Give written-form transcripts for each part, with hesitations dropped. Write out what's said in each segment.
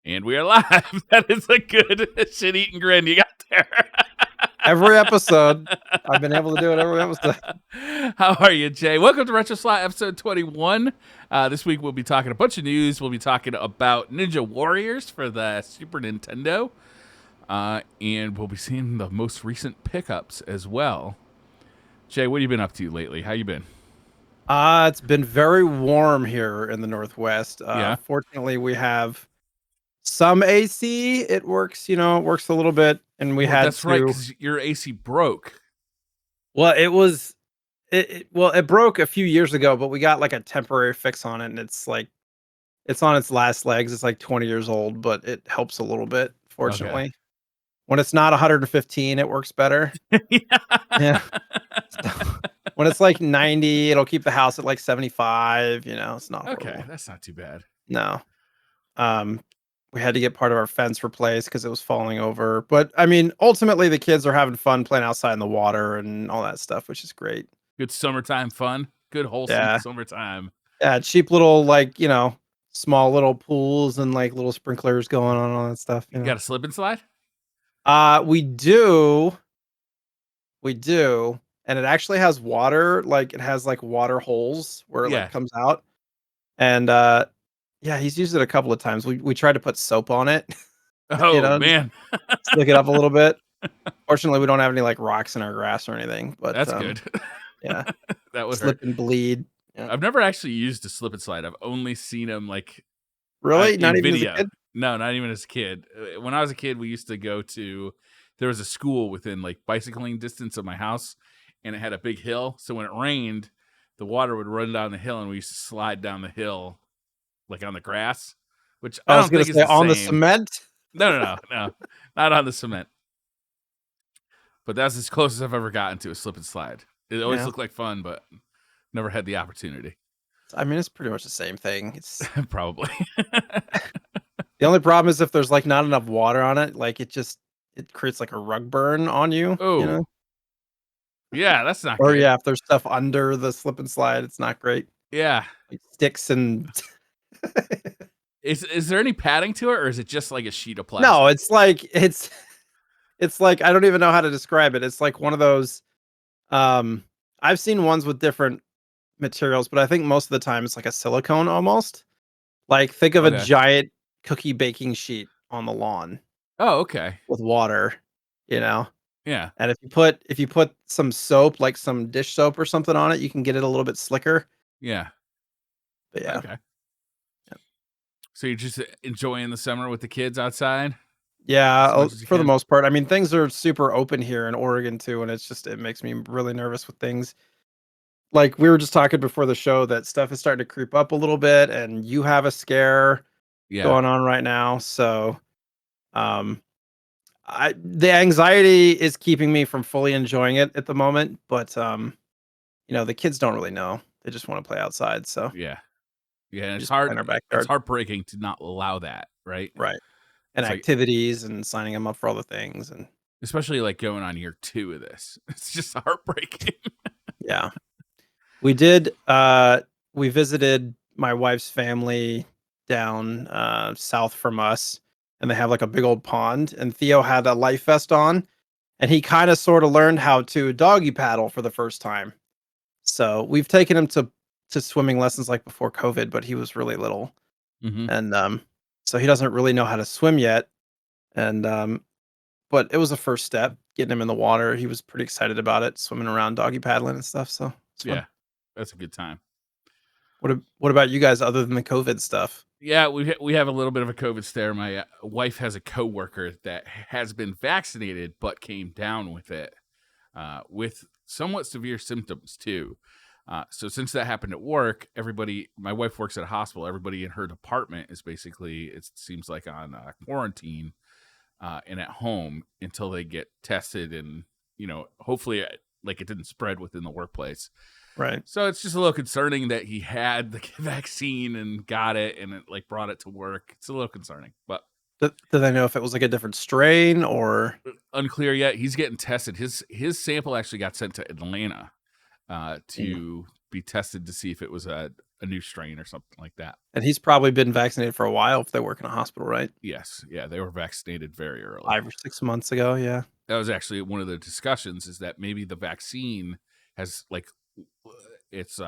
And we are live. That is a good shit-eating grin you got there. Every episode. I've been able to do it every episode. How are you, Jay? Welcome to RetroSlot episode 21. This week we'll be talking a bunch of news. We'll be talking about Ninja Warriors for the Super Nintendo. And we'll be seeing the most recent pickups as well. Jay, what have you been up to lately? How you been? It's been very warm here in the Northwest. Yeah. Fortunately, we have some AC. It works, it works a little bit. And That's right, because your AC broke. Well, it broke a few years ago, but we got like a temporary fix on it, and it's on its last legs. It's like 20 years old, but it helps a little bit, fortunately. Okay. When it's not 115, it works better. Yeah. When it's like 90, it'll keep the house at like 75. It's not okay. horrible. That's not too bad. No. We had to get part of our fence replaced because it was falling over. But I mean, ultimately, the kids are having fun playing outside in the water and all that stuff, which is great. Good summertime fun. Good wholesome summertime. Yeah, cheap little small little pools and like little sprinklers going on and all that stuff. You got a slip and slide? We do, and it actually has water. Like it has like water holes where it like comes out, and he's used it a couple of times. We tried to put soap on it. Oh man, slick it up a little bit. Fortunately, we don't have any like rocks in our grass or anything. But that's good. Yeah, that would slip and bleed. Yeah. I've never actually used a slip and slide. I've only seen them like really not even video. As a kid? No, not even as a kid. When I was a kid, we used to go to. There was a school within like bicycling distance of my house, and it had a big hill. So when it rained, the water would run down the hill, and we used to slide down the hill, like on the grass. Which I don't think is on the cement. No, not on the cement. But that's as close as I've ever gotten to a slip and slide. It always looked like fun, but never had the opportunity. I mean, it's pretty much the same thing. It's probably. The only problem is if there's like not enough water on it, like it creates like a rug burn on you. Oh, yeah, that's not or good. Yeah, if there's stuff under the slip and slide, it's not great. Yeah, like sticks and. Is there any padding to it, or is it just like a sheet of plastic? No, it's like I don't even know how to describe it. It's like one of those. I've seen ones with different materials, but I think most of the time it's like a silicone almost. Like think of a giant cookie baking sheet on the lawn. Oh, okay. With water, Yeah. And if you put some soap, like some dish soap or something on it, you can get it a little bit slicker. Yeah. But yeah. Okay. So you're just enjoying the summer with the kids outside? Yeah, for the most part. I mean, things are super open here in Oregon too, and it makes me really nervous with things. Like we were just talking before the show that stuff is starting to creep up a little bit, and you have a scare going on right now. So, the anxiety is keeping me from fully enjoying it at the moment. But the kids don't really know; they just want to play outside. So yeah, and it's hard. It's heartbreaking to not allow that, right? Right. And it's activities and signing them up for all the things, and especially like going on year 2 of this. It's just heartbreaking. Yeah. We did we visited my wife's family down south from us, and they have like a big old pond, and Theo had a life vest on, and he kind of sort of learned how to doggy paddle for the first time. So we've taken him to swimming lessons like before COVID, but he was really little. Mm-hmm. And so he doesn't really know how to swim yet. And but it was a first step, getting him in the water. He was pretty excited about it, swimming around, doggy paddling and stuff. So yeah, that's a good time. What about you guys other than the COVID stuff? Yeah, we have a little bit of a COVID scare. My wife has a coworker that has been vaccinated but came down with it, with somewhat severe symptoms too. So since that happened at work, my wife works at a hospital. Everybody in her department is basically, it seems like, on quarantine and at home until they get tested, and hopefully like it didn't spread within the workplace. Right. So it's just a little concerning that he had the vaccine and got it, and it like brought it to work. It's a little concerning, but do they know if it was like a different strain or unclear yet? He's getting tested. His sample actually got sent to Atlanta to be tested to see if it was a a new strain or something like that. And he's probably been vaccinated for a while if they work in a hospital, right? Yes, yeah, they were vaccinated very early. 5 or 6 months ago, yeah. That was actually one of the discussions, is that maybe the vaccine has like it's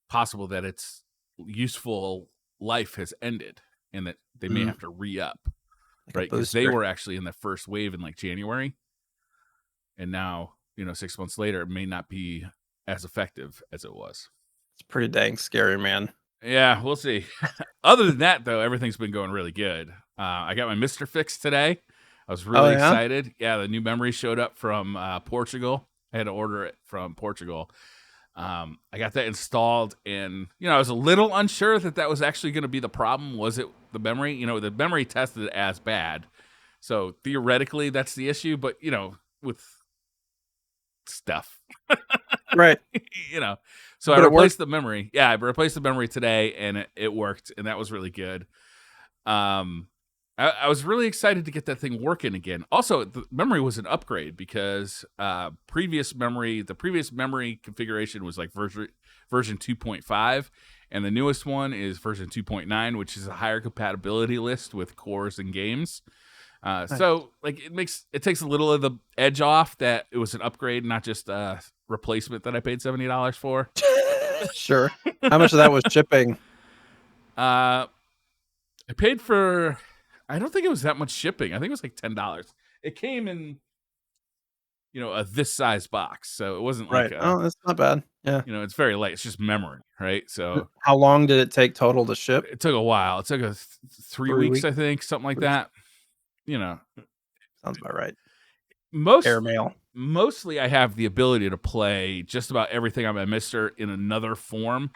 possible that its useful life has ended and that they may have to re-up, Like right? Because they were actually in the first wave in like January, and now 6 months later it may not be as effective as it was. It's pretty dang scary, man. Yeah, we'll see. Other than that, though, everything's been going really good. I got my Mr. fix today. I was really excited. Yeah, the new memory showed up from Portugal. I had to order it from Portugal. I got that installed, and I was a little unsure that was actually going to be the problem. Was it the memory? The memory tested it as bad, so theoretically that's the issue. But with stuff, right? So I replaced the memory. Yeah, I replaced the memory today, and it worked, and that was really good. I was really excited to get that thing working again. Also, the memory was an upgrade because the previous memory configuration was like version 2.5, and the newest one is version 2.9, which is a higher compatibility list with cores and games. Nice. So like it takes a little of the edge off that it was an upgrade, not just a replacement that I paid $70 for. Sure. How much of that was shipping? I paid for, I don't think it was that much shipping. I think it was like $10. It came in, a this size box, so it wasn't like oh, that's not bad. Yeah. It's very light. It's just memory, right? So how long did it take total to ship? It took a while. It took 3 weeks, I think, something like that. Sounds about right. Airmail. Mostly I have the ability to play just about everything on my Mister in another form,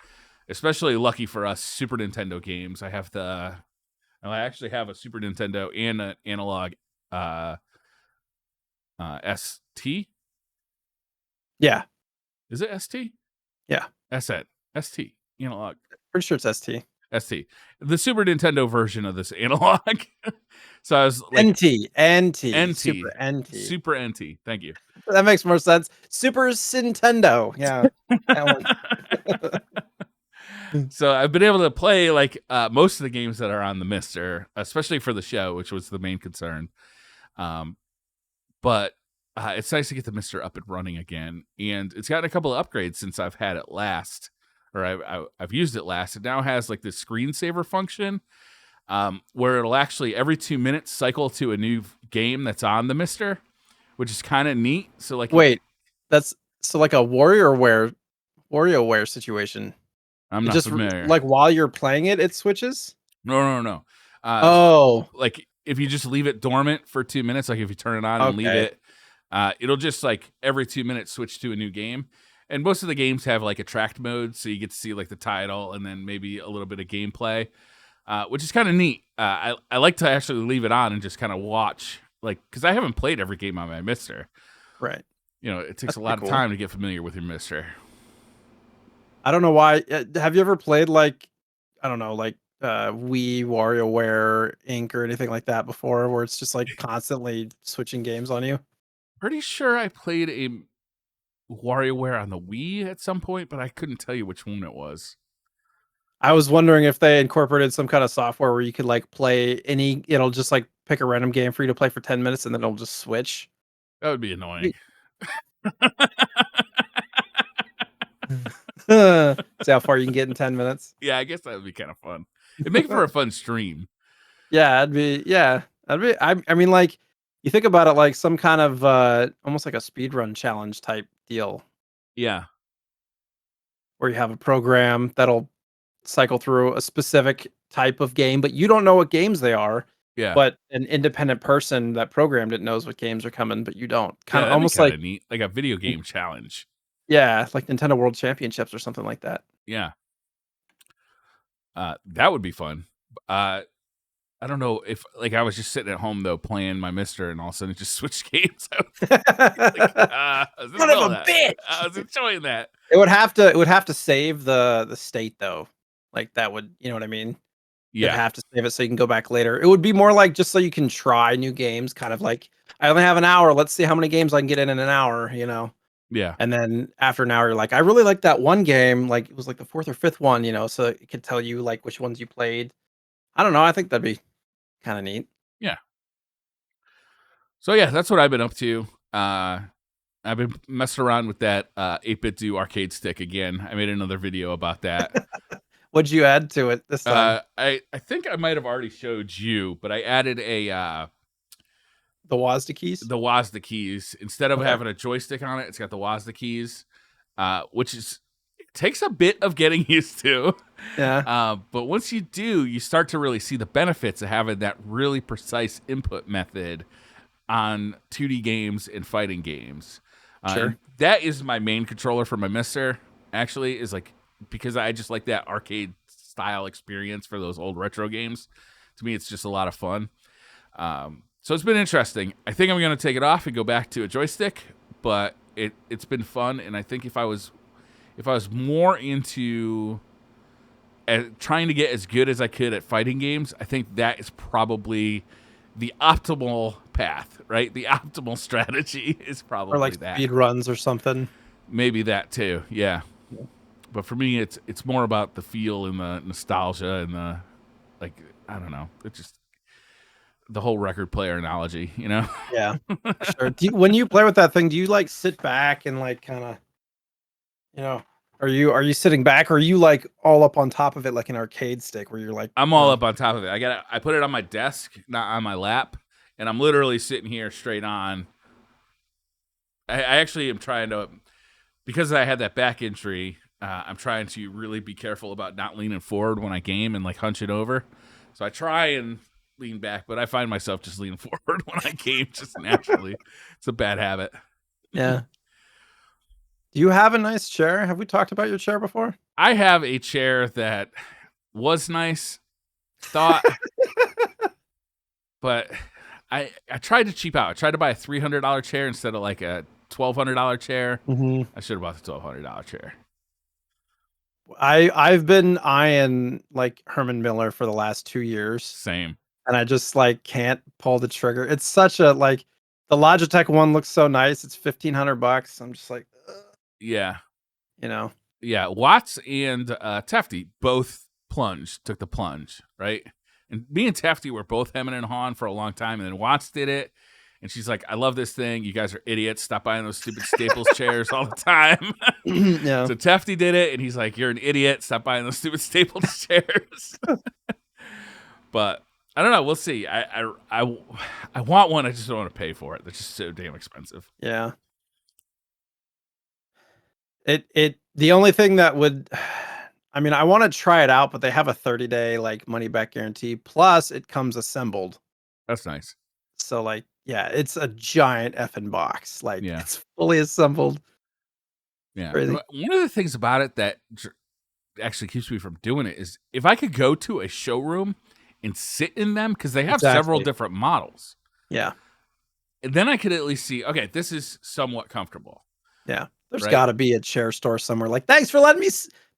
especially lucky for us Super Nintendo games. I actually have a Super Nintendo and an analog ST. Yeah. Is it ST? Yeah. ST. Analog. Pretty sure it's ST. ST. The Super Nintendo version of this analog. So I was like NT. Super NT. Thank you. That makes more sense. Super Nintendo. Yeah. So I've been able to play like most of the games that are on the Mister, especially for the show, which was the main concern. But it's nice to get the Mister up and running again, and it's gotten a couple of upgrades since I've had it last, or I've used it last. It now has like this screensaver function, where it'll actually every 2 minutes cycle to a new game that's on the Mister, which is kind of neat. So like, wait, that's so like a WarioWare situation. I'm not familiar. Like while you're playing it, it switches? No. Like if you just leave it dormant for 2 minutes, like if you turn it on and leave it, it'll just like every 2 minutes switch to a new game. And most of the games have like attract mode, so you get to see like the title and then maybe a little bit of gameplay, which is kind of neat. I like to actually leave it on and just kind of watch, like, because I haven't played every game on my Mister. Right. It takes a lot of time to get familiar with your Mister. I don't know why. Have you ever played like, I don't know, like Wii, WarioWare, Inc. or anything like that before, where it's just like constantly switching games on you? Pretty sure I played a WarioWare on the Wii at some point, but I couldn't tell you which one it was. I was wondering if they incorporated some kind of software where you could like play it'll just like pick a random game for you to play for 10 minutes and then it'll just switch. That would be annoying. See how far you can get in 10 minutes. Yeah, I guess that would be kind of fun. It'd make for a fun stream. I mean, like, you think about it like some kind of almost like a speedrun challenge type deal. Yeah. Where you have a program that'll cycle through a specific type of game, but you don't know what games they are. Yeah. But an independent person that programmed it knows what games are coming, but you don't. Kind of almost like neat, like a video game challenge. Yeah, like Nintendo World Championships or something like that. Yeah. That would be fun. I don't know if like I was just sitting at home though playing my Mister and all of a sudden it just switched games. I was enjoying that. It would have to save the state though. Like that would, you know what I mean? Yeah. You'd have to save it so you can go back later. It would be more like just so you can try new games, kind of like I only have an hour. Let's see how many games I can get in an hour, Yeah. And then after an hour, you're like, I really like that one game. Like it was like the fourth or fifth one, so it could tell you like which ones you played. I don't know. I think that'd be kind of neat. Yeah. So yeah, that's what I've been up to. I've been messing around with that 8-bit do arcade stick again. I made another video about that. What'd you add to it this time? I think I might have already showed you, but I added The WASD keys? the WASD keys instead of Okay. having a joystick on it. It's got the WASD keys, which is it takes a bit of getting used to. Yeah. But once you do, you start to really see the benefits of having that really precise input method on 2D games and fighting games. Sure. And that is my main controller for my Mister. Actually, is like because I just like that arcade style experience for those old retro games. To me, it's just a lot of fun. So it's been interesting. I think I'm going to take it off and go back to a joystick, but it's been fun. And I think if I was more into trying to get as good as I could at fighting games, I think that is probably the optimal path, right? The optimal strategy is probably Or like that. speed runs or something. Maybe that too, yeah. But for me, it's more about the feel and the nostalgia and the like. I don't know. It's just the whole record player analogy, Yeah. Sure. When you play with that thing, do you like sit back and like kind of, are you sitting back or are you like all up on top of it like an arcade stick where you're like I'm all up on top of it. I put it on my desk, not on my lap, and I'm literally sitting here straight on. I actually am trying to, because I had that back injury. I'm trying to really be careful about not leaning forward when I game and like hunching over. So I try and lean back, but I find myself just leaning forward when I game just naturally. It's a bad habit. Yeah. Do you have a nice chair? Have we talked about your chair before? I have a chair that was nice, thought, but I tried to cheap out. I tried to buy a $300 chair instead of like a $1,200 chair. Mm-hmm. I should have bought the $1,200 chair. I've been eyeing like Herman Miller for the last 2 years, Same. and I just like can't pull the trigger. It's such a like the Logitech one looks so nice. It's $1,500. I'm just like, ugh, Yeah. Yeah. Watts and Tefty both took the plunge, right? And me and Tefty were both hemming and hawing for a long time, and then Watts did it. And she's like, I love this thing. You guys are idiots. Stop buying those stupid Staples chairs all the time. yeah. So Tefty did it, and he's like, you're an idiot. Stop buying those stupid Staples chairs. But I don't know. We'll see. I want one. I just don't want to pay for it. They're just so damn expensive. Yeah. The only thing that would, I mean, I want to try it out, but they have a 30-day like money back guarantee. Plus, it comes assembled. That's nice. So like, yeah, it's a giant effing box. Like, Yeah. it's fully assembled. Yeah. Crazy. One of the things about it that actually keeps me from doing it is if I could go to a showroom and sit in them, because they have several different models. Yeah. And then I could at least see, okay, this is somewhat comfortable. Yeah. There's Right. got to be a chair store somewhere. Like, thanks for letting me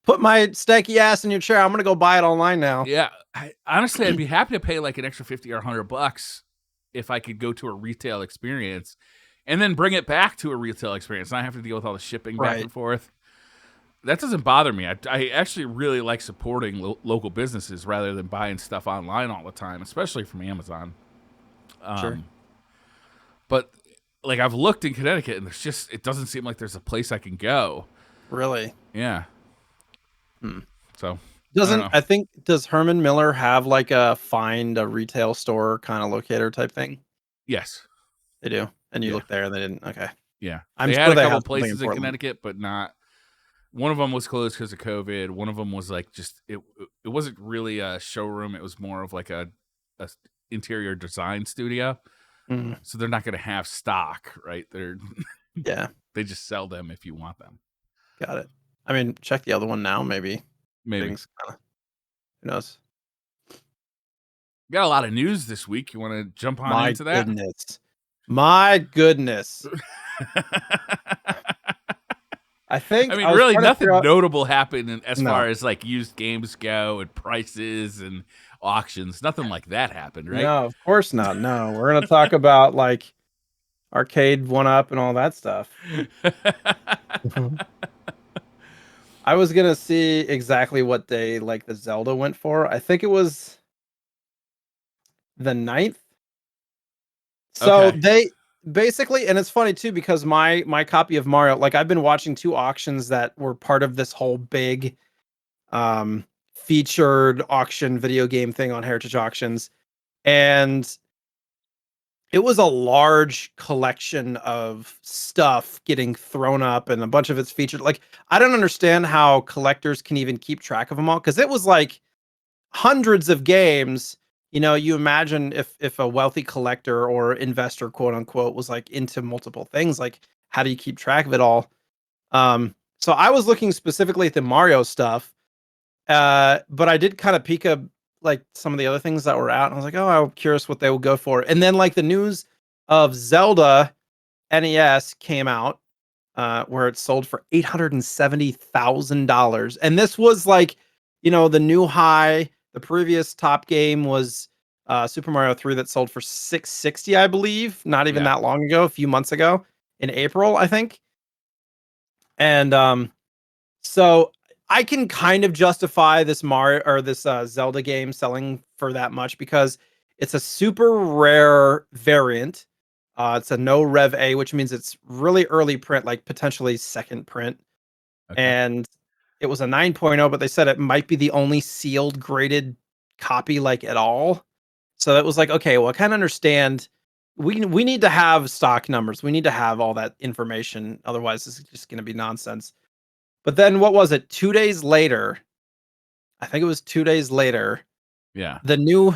put my stanky ass in your chair. I'm going to go buy it online now. Yeah. Honestly, I'd be happy to pay like an extra $50 or $100 if I could go to a retail experience and then bring it back to a retail experience. And I have to deal with all the shipping back and forth. That doesn't bother me. I actually really like supporting local businesses rather than buying stuff online all the time, especially from Amazon. Sure. But like I've looked in Connecticut and it doesn't seem like there's a place I can go. Really? Yeah. So does Herman Miller have like a find a retail store kind of locator type thing? Yes. They do. And you look there and they didn't. Okay. Yeah. I'm they sure had a they couple have places in Portland. Connecticut, but not. One of them was closed because of COVID. One of them was like just it wasn't really a showroom. It was more of like a interior design studio. Mm. So they're not going to have stock, right? Yeah. They just sell them if you want them. Got it. I mean, check the other one now. Maybe. Who knows? Got a lot of news this week. You want to jump on into that? My goodness. I mean, really nothing notable happened as far as like used games go and prices and auctions. Nothing like that happened, right? No, of course not. No, we're going to talk about like arcade 1-up and all that stuff. I was gonna see exactly what day like the Zelda went for. I think it was the 9th. So Okay. they basically, and it's funny too because my copy of Mario, like I've been watching 2 auctions that were part of this whole big um featured auction video game thing on Heritage Auctions, and it was a large collection of stuff getting thrown up and a bunch of it's featured. Like I don't understand how collectors can even keep track of them all because it was like hundreds of games. You know, you imagine if a wealthy collector or investor, quote unquote, was like into multiple things, like how do you keep track of it all? So I was looking specifically at the Mario stuff, but I did kind of peek up like some of the other things that were out, and I was like, oh, I'm curious what they will go for. And then like the news of Zelda NES came out, where it sold for $870,000. And this was like, you know, the new high. The previous top game was Super Mario 3 that sold for 660, I believe, not even Yeah. that long ago, a few months ago in April, I think. And so I can kind of justify this Mario or this Zelda game selling for that much because it's a super rare variant. It's a no Rev A, which means it's really early print, like potentially second print. Okay. And it was a 9.0, but they said it might be the only sealed graded copy like at all. So that was like, okay, well, I kind of understand. We need to have stock numbers. We need to have all that information. Otherwise, this is just going to be nonsense. But then what was it? 2 days later, I think it was 2 days later, Yeah. the new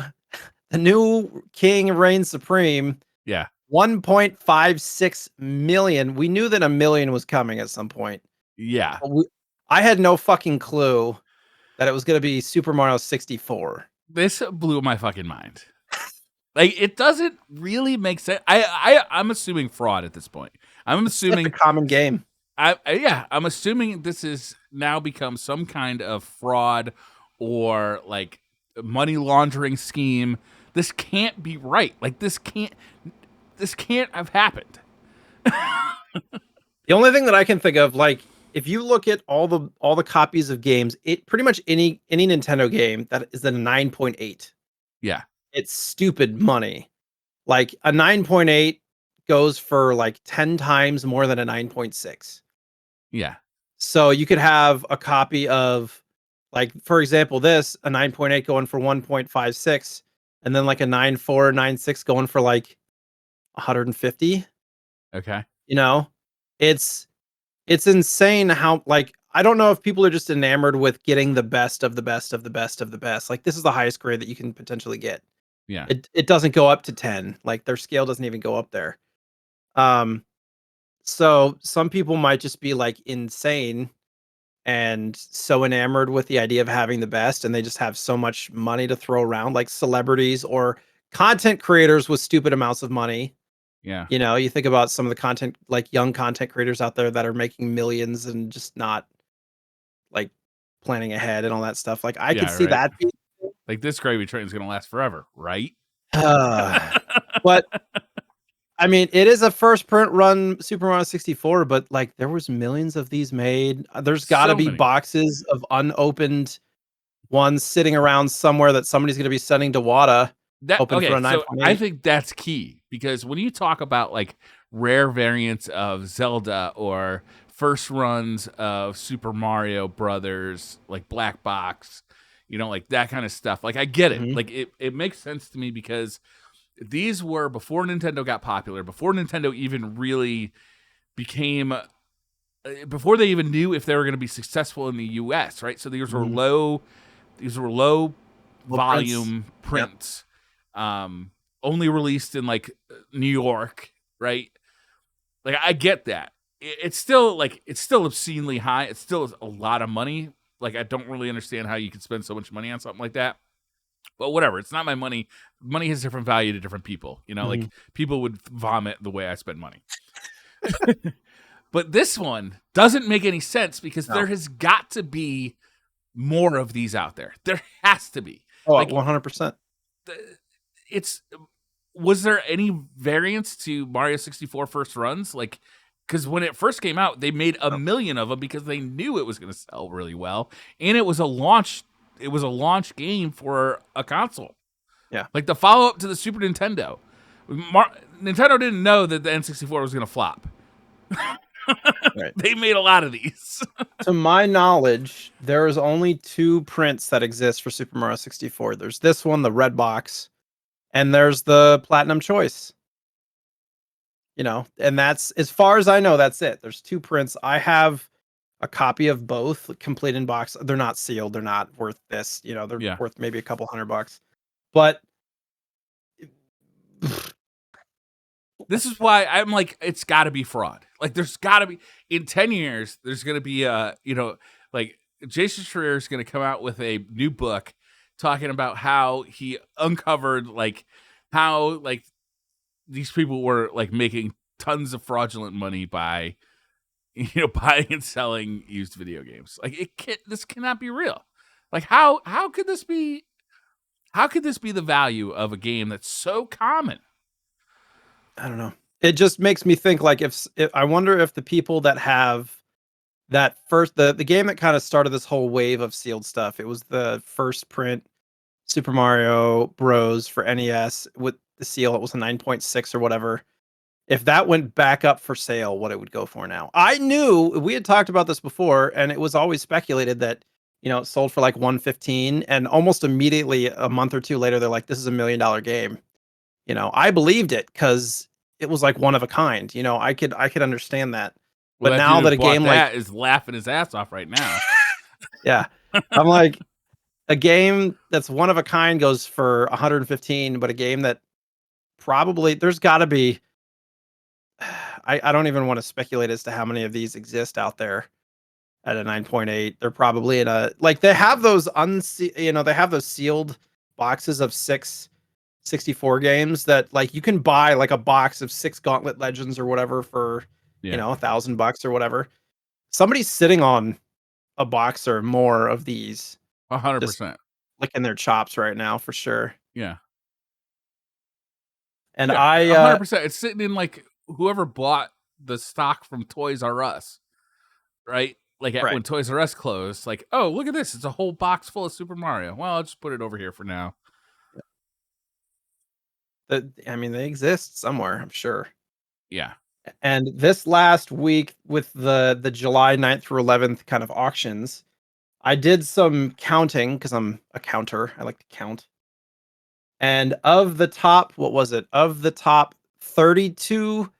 king reigns supreme, Yeah. 1.56 million. We knew that a million was coming at some point. Yeah. But I had no fucking clue that it was gonna be Super Mario 64. This blew my fucking mind. Like it doesn't really make sense. I'm assuming fraud at this point. I'm It's such a assuming common game. I'm assuming this is now become some kind of fraud or like money laundering scheme. This can't be right. Like this can't have happened. The only thing that I can think of, like, if you look at all the copies of games, it pretty much any Nintendo game that is a 9.8, Yeah. it's stupid money. Like a 9.8 goes for like 10 times more than a 9.6. Yeah. So you could have a copy of, like, for example, this a 9.8 going for 1.56, and then like a 9.4, 9.6 going for like 150. Okay. You know, it's it's insane how, like, I don't know if people are just enamored with getting the best of the best of the best of the best. Like this is the highest grade that you can potentially get. Yeah. It doesn't go up to 10. Like their scale doesn't even go up there. Um, so some people might just be like insane and so enamored with the idea of having the best, and they just have so much money to throw around, like celebrities or content creators with stupid amounts of money. Yeah. You know, you think about some of the content, like young content creators out there that are making millions and just not like planning ahead and all that stuff. Like I could Yeah. see Right. that being, Like this gravy train is gonna last forever, right? but I mean, it is a first print run Super Mario 64, but like there was millions of these made. There's got to So be many. boxes of unopened ones sitting around somewhere that somebody's going to be sending to WATA, That hoping for okay, a so I 9.8. think that's key because when you talk about like rare variants of Zelda or first runs of Super Mario Brothers, like Black Box, you know, like that kind of stuff. Like I get it. Mhm. Like it makes sense to me because these were before Nintendo got popular, before Nintendo even really became before they even knew if they were going to be successful in the US, right? So Mhm. these were low Little prints. volume Yep. prints, only released in like New York, right? Like I get that. It's still like it's still obscenely high. It's still a lot of money. Like I don't really understand how you could spend so much money on something like that. But whatever, it's not my money. Money has different value to different people. You know, like Mhm. people would vomit the way I spend money. But this one doesn't make any sense because there No. has got to be more of these out there. There has to be. Oh, Like 100%. the- it's was there any variance to Mario 64 first runs? Like, because when it first came out, they made a million of them because they knew it was going to sell really well, and it was a launch. It was a launch game for a console. Yeah. Like the follow up to the Super Nintendo. Nintendo didn't know that the N64 was going to flop. Right. They made a lot of these. To my knowledge, there is only 2 prints that exist for Super Mario 64. There's this one, the red box, and there's the Platinum Choice. You know, and that's, as far as I know, that's it. There's 2 prints. I have a copy of both, complete in box. They're not sealed. They're not worth this. You know, they're Yeah. worth maybe a couple $100. But This is why I'm like, it's got to be fraud. Like, there's got to be, in 10 years, there's going to be, like Jason Schreier is going to come out with a new book talking about how he uncovered, like, how, like, these people were, like, making tons of fraudulent money by, buying and selling used video games. Like, this cannot be real. Like, how could this be, the value of a game that's so common? I don't know. It just makes me think, like, if I wonder if the people that have that first, the game that kind of started this whole wave of sealed stuff, it was the first print Super Mario Bros. For NES with the seal. It was a 9.6 or whatever. If that went back up for sale, what it would go for now. I knew we had talked about this before, and it was always speculated that, it sold for like 115, and almost immediately a month or two later, they're like, this is $1 million game. I believed it because it was like one of a kind. I could understand that. Well, But that now dude that a who bought game that like, is laughing his ass off right now. yeah, I'm like, a game that's one of a kind goes for 115, but a game that probably, there's got to be, I don't even want to speculate as to how many of these exist out there at a 9.8. They're probably in a, like, they have those they have those sealed boxes of 64 games that, like, you can buy like a box of 6 Gauntlet Legends or whatever for, $1,000 or whatever. Somebody's sitting on a box or more of these, just 100%. licking their chops right now for sure. Yeah. And Yeah, I 100%. It's sitting in, like, whoever bought the stock from Toys R Us, right? Like, right. when Toys R Us closed, like, oh, look at this. It's a whole box full of Super Mario. Well, I'll just put it over here for now. I mean, they exist somewhere, I'm sure. Yeah. And this last week with the July 9th through 11th kind of auctions, I did some counting because I'm a counter. I like to count. And of the top, what was it? Of the top 32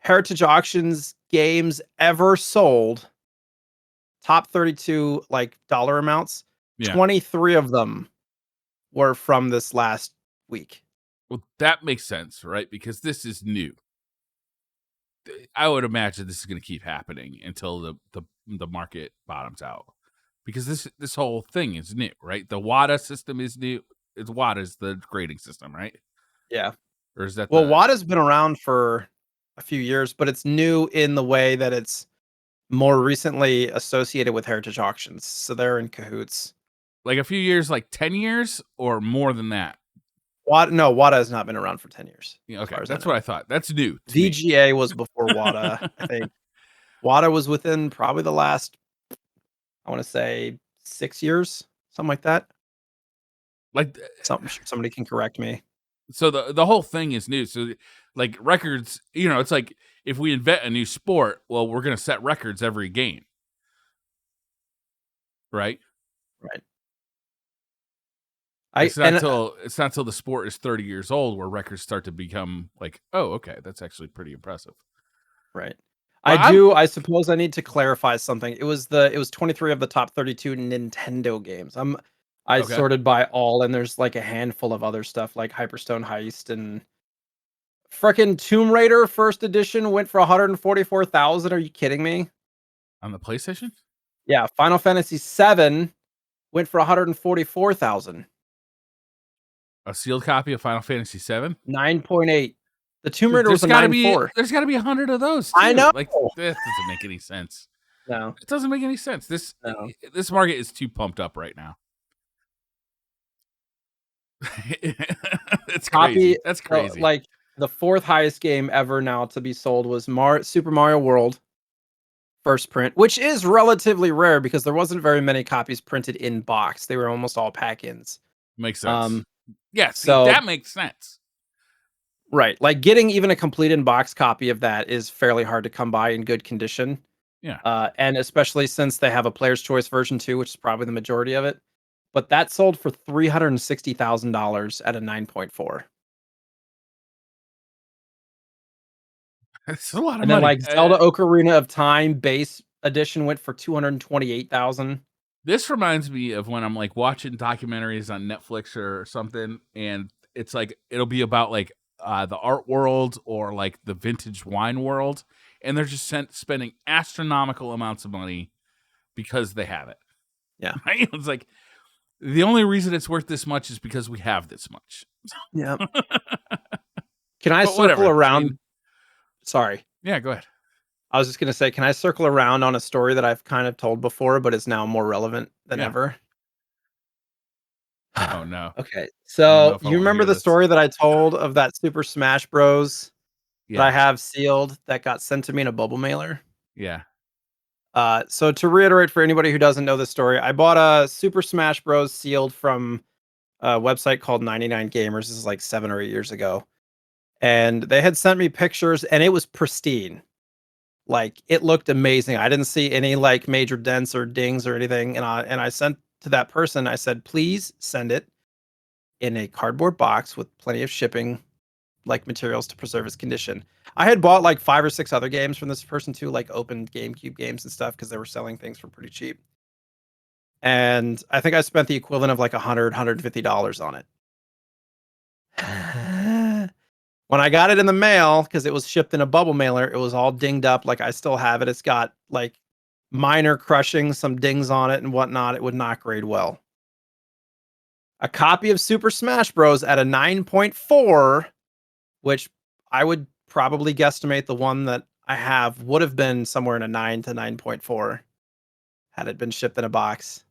Heritage Auctions games ever sold, top 32 like dollar amounts, Yeah. 23 of them were from this last week. Well, that makes sense, right? Because this is new. I would imagine this is going to keep happening until the market bottoms out, because this whole thing is new, right? The WADA system is new. WADA is the grading system, right? Yeah. Or is that Well, WADA's been around for a few years, but it's new in the way that it's more recently associated with Heritage Auctions. So they're in cahoots. like a few years, like 10 years or more than that? WADA has not been around for 10 years. Yeah, okay, that's what I thought. That's new. VGA was before WADA, I think. WADA was within probably the last, I want to say, 6 years, something like that. Like, Somebody can correct me. so the whole thing is new. So, like, records, it's like if we invent a new sport, well, we're going to set records every game, right? Right. It's not until the sport is 30 years old where records start to become like, oh, okay, that's actually pretty impressive. Right. Well, I suppose I need to clarify something. It was 23 of the top 32 Nintendo games. I Okay. sorted by all, and there's like a handful of other stuff like Hyperstone Heist and frickin' Tomb Raider first edition went for 144,000. Are you kidding me? On the PlayStation? Yeah, Final Fantasy 7 went for 144,000. A sealed copy of Final Fantasy 7? 9.8. The Tomb Raider was a 9.4. There's got to be 100 of those too. I know. Like, this doesn't make any sense. No. It doesn't make any sense. This market is too pumped up right now. That's copy. crazy. That's So, crazy. like the fourth highest game ever now to be sold was Super Mario World first print, which is relatively rare because there wasn't very many copies printed in box. They were almost all pack-ins. Makes sense. Um, Yeah, see, so that makes sense. right, like getting even a complete in box copy of that is fairly hard to come by in good condition. Yeah. And especially since they have a player's choice version too, which is probably the majority of it. But that sold for $360,000 at a 9.4. That's a lot of And then money. like Zelda Ocarina of Time base edition went for 228,000. This reminds me of when I'm like watching documentaries on Netflix or something, and it's like it'll be about like the art world or like the vintage wine world, and they're just spending astronomical amounts of money because they have it. Yeah. Right? It's like the only reason it's worth this much is because we have this much. Yeah. Can I But circle whatever. I around? mean, Sorry. yeah, go ahead. I was just going to say, can I circle around on a story that I've kind of told before, but is now more relevant than Yeah. ever? Oh no. Okay. I don't know So if I you want to remember hear the this. story that I told of that Super Smash Bros. That I Yeah. have sealed that got sent to me in a bubble mailer? Yeah. So to reiterate for anybody who doesn't know the story, I bought a Super Smash Bros. Sealed from a website called 99 Gamers. This is like 7 or 8 years ago. And they had sent me pictures and it was pristine. Like it looked amazing. I didn't see any like major dents or dings or anything. And I sent to that person, I said, please send it in a cardboard box with plenty of shipping like materials to preserve its condition. I had bought like 5 or 6 other games from this person too, like open GameCube games and stuff, because they were selling things for pretty cheap. And I think I spent the equivalent of like $150 on it. When I got it in the mail, because it was shipped in a bubble mailer, it was all dinged up. Like I still have it. It's got like minor crushing, some dings on it and whatnot. It would not grade well. A copy of Super Smash Bros. At a 9.4, which I would probably guesstimate the one that I have would have been somewhere in a 9 to 9.4 had it been shipped in a box.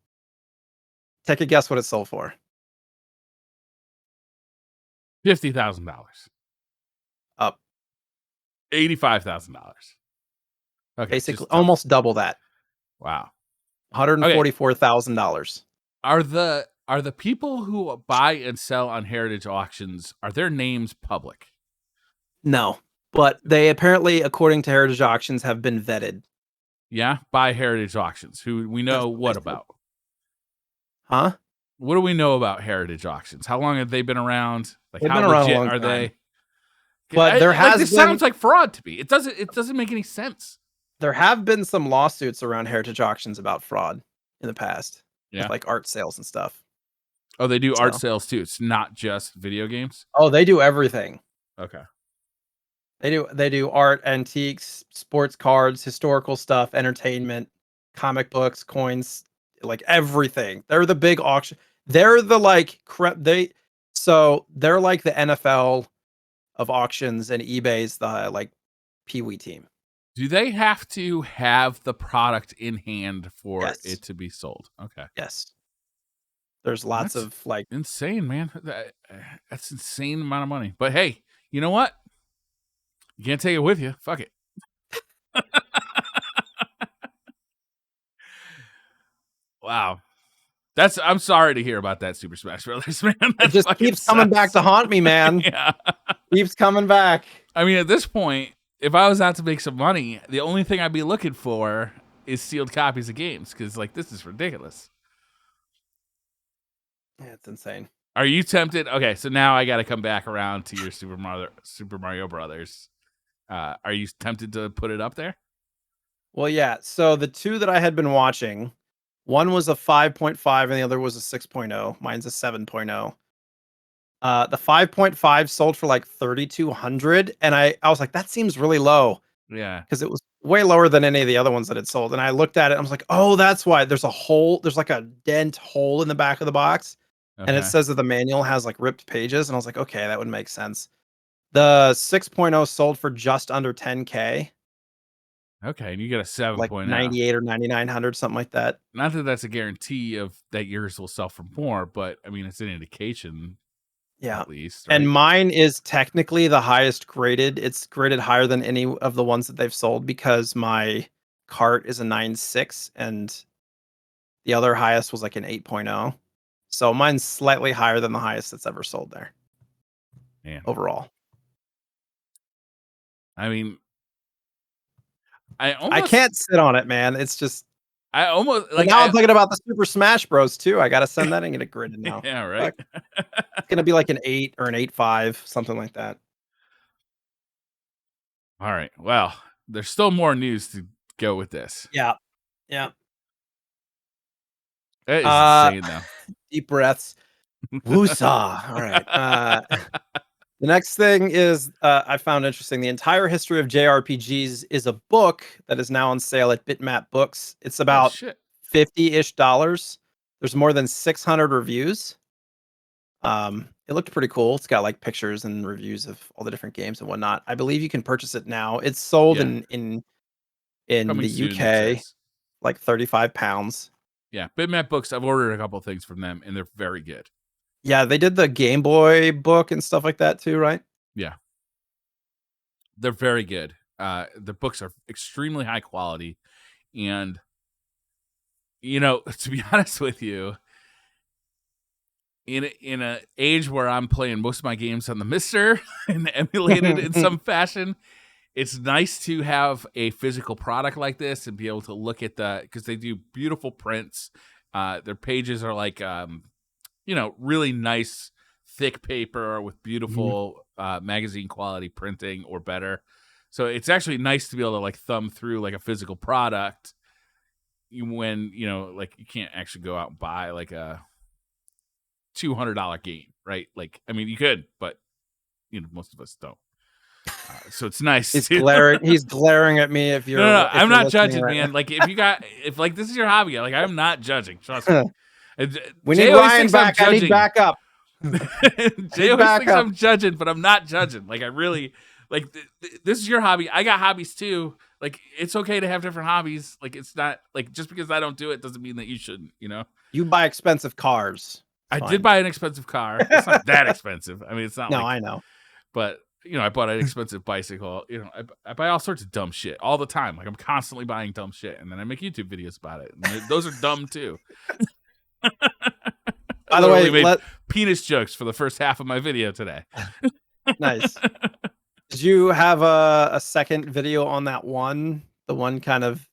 Take a guess what it sold for. $50,000. Up. $85,000. Okay, Basically just almost double that. wow. Okay, $144,000. are the people who buy and sell on heritage auctions, are their names public? No, but they apparently, according to Heritage Auctions, have been vetted. Yeah, by heritage auctions. Who we know That's what they what said. about? Huh? What do we know about heritage auctions? How long have they been around? Like They've how been around a legit long are time. they? But there Like has this been sounds like fraud to me. It doesn't make any sense. there have been some lawsuits around Heritage Auctions about fraud in the past with Yeah. like art sales and stuff. Oh, they do art So, sales too. It's not just video games. oh, they do everything. Okay. They do art, antiques, sports cards, historical stuff, entertainment, comic books, coins, like everything. They're the big auction. They're the like they're like the NFL of auctions, and eBay's the like Pee Wee team. Do they have to have the product in hand for Yes. it to be sold? Okay. Yes. There's lots That's of like insane, man. That's insane amount of money. But hey, you know what? You can't take it with you. Fuck it. Wow. I'm sorry to hear about that Super Smash Brothers, man. it That just fucking keeps coming back sucks. to haunt me, man. Yeah. Keeps coming back. I mean, at this point, if I was out to make some money, the only thing I'd be looking for is sealed copies of games because, like, this is ridiculous. Yeah, it's insane. Are you tempted? Okay, so now I got to come back around to your Super Mario Brothers. Are you tempted to put it up there? Well, yeah. So the two that I had been watching, one was a 5.5 and the other was a 6.0. Mine's a 7.0. The 5.5 sold for like 3,200, and I was like, that seems really low Yeah. because it was way lower than any of the other ones that had sold. And I looked at it, and I was like, oh, that's why there's a hole. There's like a dent hole in the back of the box, and it Okay. says that the manual has like ripped pages. And I was like, okay, that would make sense. The 6.0 sold for just under 10K, Okay, and you get a like 7.0. 98 or 9,900, something like that. Not that that's a guarantee of that yours will sell for more, but I mean, it's an indication. Yeah. at least, And right? mine is technically the highest graded. It's graded higher than any of the ones that they've sold because my cart is a 9.6 and the other highest was like an 8.0. So mine's slightly higher than the highest that's ever sold there Man, overall. I mean, I can't sit on it, man. It's just I almost and like, now I'm thinking about the Super Smash Bros. Too. I gotta send that and get it graded now. yeah, right. Fuck. It's gonna be like an 8 or an 8.5, something like that. All right. Well, there's still more news to go with this. Yeah. Yeah. That is insane, though. Deep breaths. Woosah. All right. The next thing is I found interesting. The entire history of JRPGs is a book that is now on sale at Bitmap Books. It's Oh about shit! $50-ish. There's more than 600 reviews. It looked pretty cool. It's got like pictures and reviews of all the different games and whatnot. I believe you can purchase it now. It's sold Yeah, in coming the soon. It UK says. like £35. Yeah, Bitmap Books. I've ordered a couple things from them, and they're very good. Yeah, they did the Game Boy book and stuff like that too, right? Yeah, they're very good. The books are extremely high quality, and to be honest with you, in a age where I'm playing most of my games on the Mister and emulated in some fashion, it's nice to have a physical product like this and be able to look at because they do beautiful prints. Their pages are like really nice thick paper with beautiful magazine quality printing or better. So it's actually nice to be able to like thumb through like a physical product when like you can't actually go out and buy like a $200 game, right? Like, I mean, you could, but most of us don't. So it's nice. He's glaring. He's glaring at me. If No, you're, if I'm you're not listening judging, right man. Like, if like this is your hobby, like I'm not judging. Trust me. now. We Jay need always Ryan thinks back. I'm I need judging. backup. Jay always thinks backup. I'm judging, but I'm not judging. Like I really like this is your hobby. I got hobbies too. Like it's okay to have different hobbies. Like it's not like just because I don't do it doesn't mean that you shouldn't. You buy expensive cars. I Fine. did buy an expensive car. It's not that expensive. I mean, it's not. No, like, I know. But I bought an expensive bicycle. I buy all sorts of dumb shit all the time. Like I'm constantly buying dumb shit, and then I make YouTube videos about it. And those are dumb too. By the way, made penis jokes for the first half of my video today. Nice. Did you have a second video on that one? The one kind of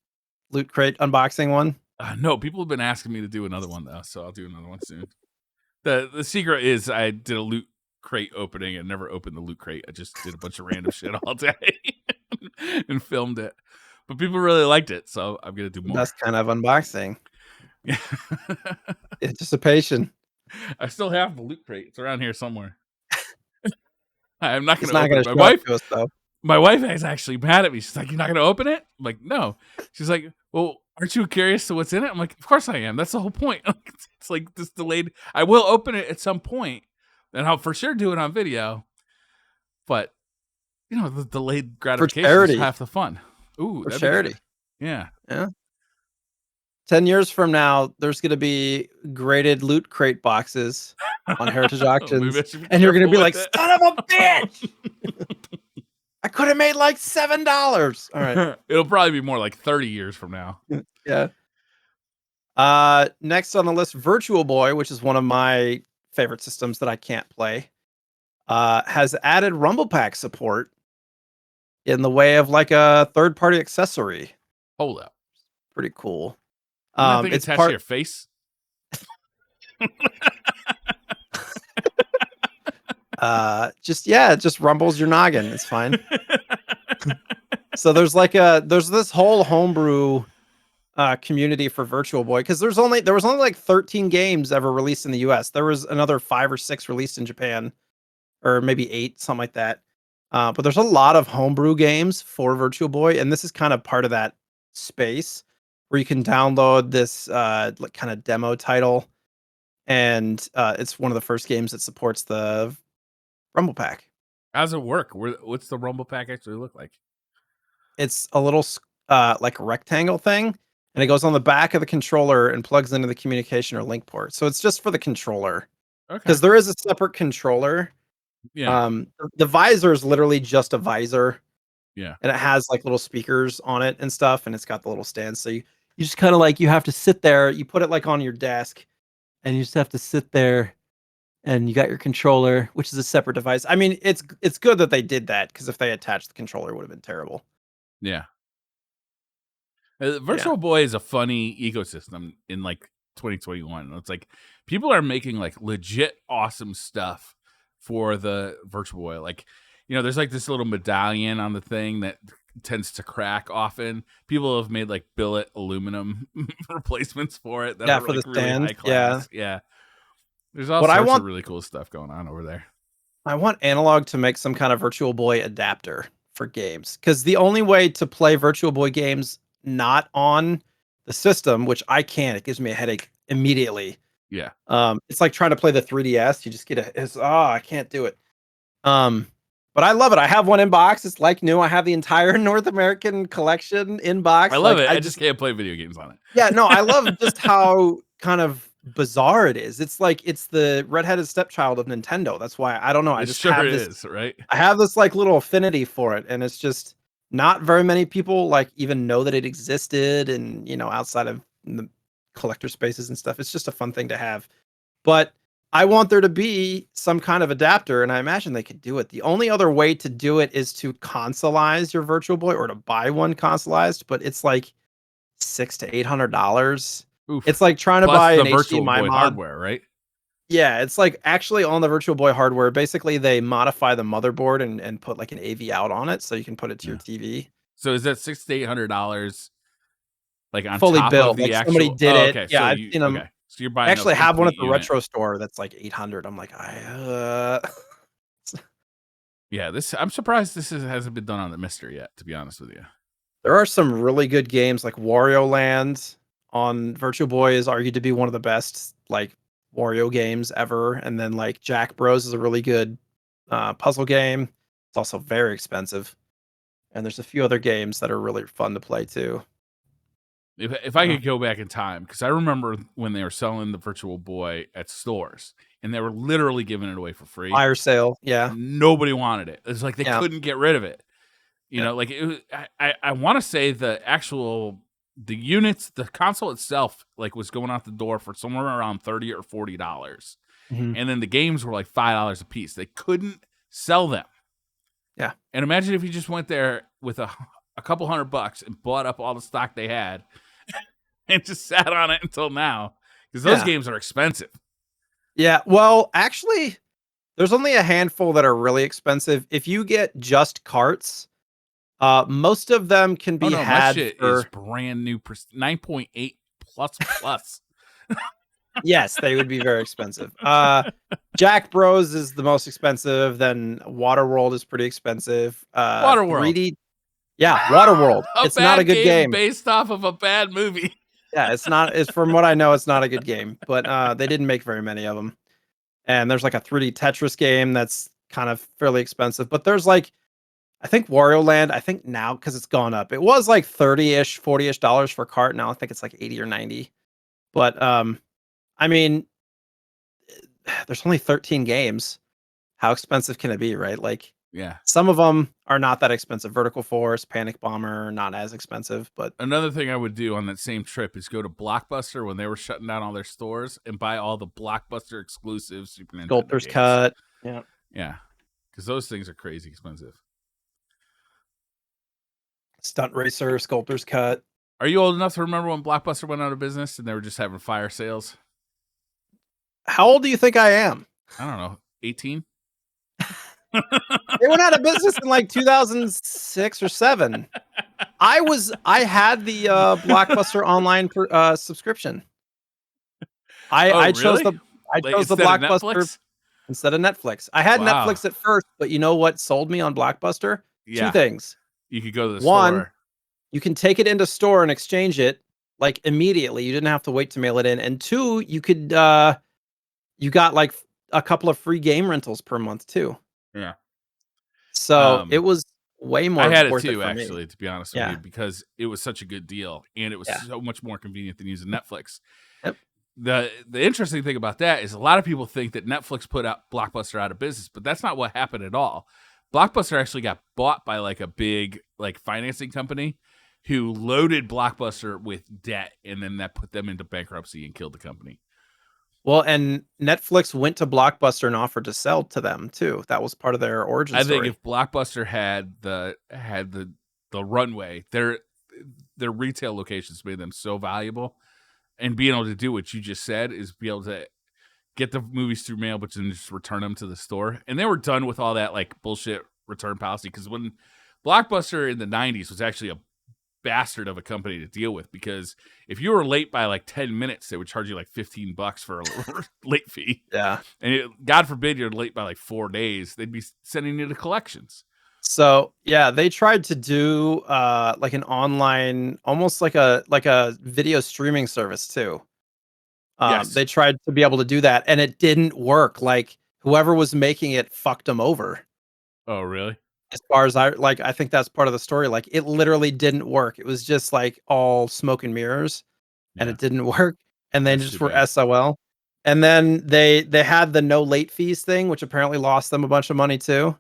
Loot Crate unboxing one? No, people have been asking me to do another one though, so I'll do another one soon. The secret is I did a Loot Crate opening and never opened the Loot Crate. I just did a bunch of random shit all day and filmed it. But people really liked it, so I'm gonna do more. That's kind of unboxing. Anticipation. I still have the Loot Crate. It's around here somewhere. I'm not It's gonna not open going it. to show up to us though. My wife is actually mad at me. She's like, "You're not gonna open it?" I'm like, "No." She's like, "Well, aren't you curious to what's in it?" I'm like, "Of course I am. That's the whole point." It's like this delayed. I will open it at some point, and I'll for sure do it on video. But the delayed gratification is half the fun. Ooh, for charity. Yeah. 10 years from now, there's going to be graded Loot Crate boxes on Heritage Auctions, and you're going to be like, "Son of a bitch! I could have made like $7." All right. It'll probably be more like 30 years from now. Yeah. Next on the list, Virtual Boy, which is one of my favorite systems that I can't play, has added Rumble Pack support in the way of like a third-party accessory. Hold up. Pretty cool. It's attached to your face. Just rumbles your noggin. It's fine. So there's this whole homebrew community for Virtual Boy because there was only like 13 games ever released in the US. There was another 5 or 6 released in Japan, or maybe 8, something like that. But there's a lot of homebrew games for Virtual Boy, and this is kind of part of that space where you can download this like kind of demo title, and it's one of the first games that supports the Rumble Pack. How does it work? What's the Rumble Pack actually look like? It's a little like a rectangle thing, and it goes on the back of the controller and plugs into the communication or link port. So it's just for the controller. Okay. because there is a separate controller. Yeah. The visor is literally just a visor, Yeah. and it has like little speakers on it and stuff, and it's got the little stand. So you just kind of like you have to sit there. You put it like on your desk, and you just have to sit there, and you got your controller, which is a separate device. I mean, it's good that they did that because if they attached the controller, it would have been terrible. Yeah. Yeah, Virtual Boy is a funny ecosystem in like 2021. It's like people are making like legit awesome stuff for the Virtual Boy. Like, there's like this little medallion on the thing that tends to crack often. People have made like billet aluminum replacements for it that yeah, are for the like really high stand. Yeah, class. Yeah. There's all what I sorts of want really cool stuff going on over there. I want Analog to make some kind of Virtual Boy adapter for games, because the only way to play Virtual Boy games not on the system, which I can't, it gives me a headache immediately. Yeah. It's like trying to play the 3DS. You just get I can't do it. Um, but I love it. I have one in box. It's like new. I have the entire North American collection in I box. love Like it. I I just just can't play video games on it. Yeah, no, I love just how kind of bizarre it is. It's like it's the redheaded stepchild of Nintendo. That's why I don't know. It sure is, right? I have this like little affinity for it, and it's just not very many people like even know that it existed, and outside of the collector spaces and stuff. It's just a fun thing to have. But I want there to be some kind of adapter, and I imagine they could do it. The only other way to do it is to consoleize your Virtual Boy or to buy one consoleized, but it's like $600 to $800. Oof. It's like trying to Plus buy the an Virtual HDMI Boy mod. hardware, right? Yeah, it's like actually on the Virtual Boy hardware, basically they modify the motherboard and put like an AV out on it so you can put it to your Yeah. TV. So is that $600 to $800 like on Fully top of built. the Like somebody actual? did Oh, it. okay. Yeah, So I've seen them. so you're I buying a actually have one at complete the unit. retro store that's like 800. I'm like, Yeah, I'm surprised hasn't been done on the Mister yet, to be honest with you. there are some really good games like Wario Land on Virtual Boy is argued to be one of the best like Wario games ever. And then like Jack Bros is a really good puzzle game. It's also very expensive. And there's a few other games that are really fun to play too. If I could go back in time, because I remember when they were selling the Virtual Boy at stores, and they were literally giving it away for free. Fire sale, yeah, Nobody wanted it. It's like they yeah, couldn't get rid of it. yeah. Like it was, I want to say the units, the console itself, like was going out the door for somewhere around $30 or $40, Mhm. and then the games were like $5 a piece. They couldn't sell them. Yeah. And imagine if you just went there with a couple $100 and bought up all the stock they had and just sat on it until now, because those Yeah. games are expensive. Yeah, well, actually, there's only a handful that are really expensive. If you get just carts, most of them can Oh be no, my had shit is for. brand new, 9.8 plus plus. Yes, they would be very expensive. Jack Bros is the most expensive, then Waterworld is pretty expensive. Waterworld. 3D. Yeah, Waterworld. A It's not a bad good game game. based off of a bad movie. Yeah, it's not. It's from what I know, it's not a good game. But they didn't make very many of them. And there's like a 3D Tetris game that's kind of fairly expensive. But there's like, I think Wario Land. I think now because it's gone up, it was like 30-ish, 40-ish dollars for a cart. Now I think it's like 80 or 90. But I mean, there's only 13 games. How expensive can it be, right? Like Yeah. some of them are not that expensive. Vertical Force, Panic Bomber, not as expensive, but Another thing I would do on that same trip is go to Blockbuster when they were shutting down all their stores and buy all the Blockbuster exclusive Super Nintendo Sculptor's games. Cut. Yeah. Yeah. Because those things are crazy expensive. Stunt Racer, Sculptor's Cut. Are you old enough to remember when Blockbuster went out of business and they were just having fire sales? How old do you think I am? I don't know, 18? They went out of business in like 2006 or 7. I had the Blockbuster online subscription. I chose really? the Instead of Blockbuster Netflix? instead of Netflix. I had Wow. Netflix at first, but you know what sold me on Blockbuster? Yeah. 2 things. You could go to the One, store. you can take it into store and exchange it like immediately. You didn't have to wait to mail it in. And 2, you could you got like a couple of free game rentals per month too. Yeah. So it was way more I had it worth too, for actually, me. to be honest with Yeah. you, because it was such a good deal and it was Yeah. so much more convenient than using Netflix. Yep. the interesting thing about that is a lot of people think that Netflix put out Blockbuster out of business, but that's not what happened at all. Blockbuster actually got bought by like a big like financing company who loaded Blockbuster with debt, and then that put them into bankruptcy and killed the company. Well, and Netflix went to Blockbuster and offered to sell to them too. That was part of their origin I story. think if Blockbuster had the runway, their retail locations made them so valuable, and being able to do what you just said is be able to get the movies through mail, but then just return them to the store. And they were done with all that like bullshit return policy, because when Blockbuster in the 90s was actually a bastard of a company to deal with, because if you were late by like 10 minutes, they would charge you like $15 for a late fee. Yeah. And God forbid you're late by like 4 days, they'd be sending you to collections. So yeah, they tried to do like an online, almost like a video streaming service too. Yes. They tried to be able to do that, and it didn't work. Like whoever was making it fucked them over. Oh, really? As far as I think that's part of the story. Like it literally didn't work. It was just like all smoke and mirrors, and Yeah. it didn't work. And they That's just too were bad. SOL. And then they had the no late fees thing, which apparently lost them a bunch of money too,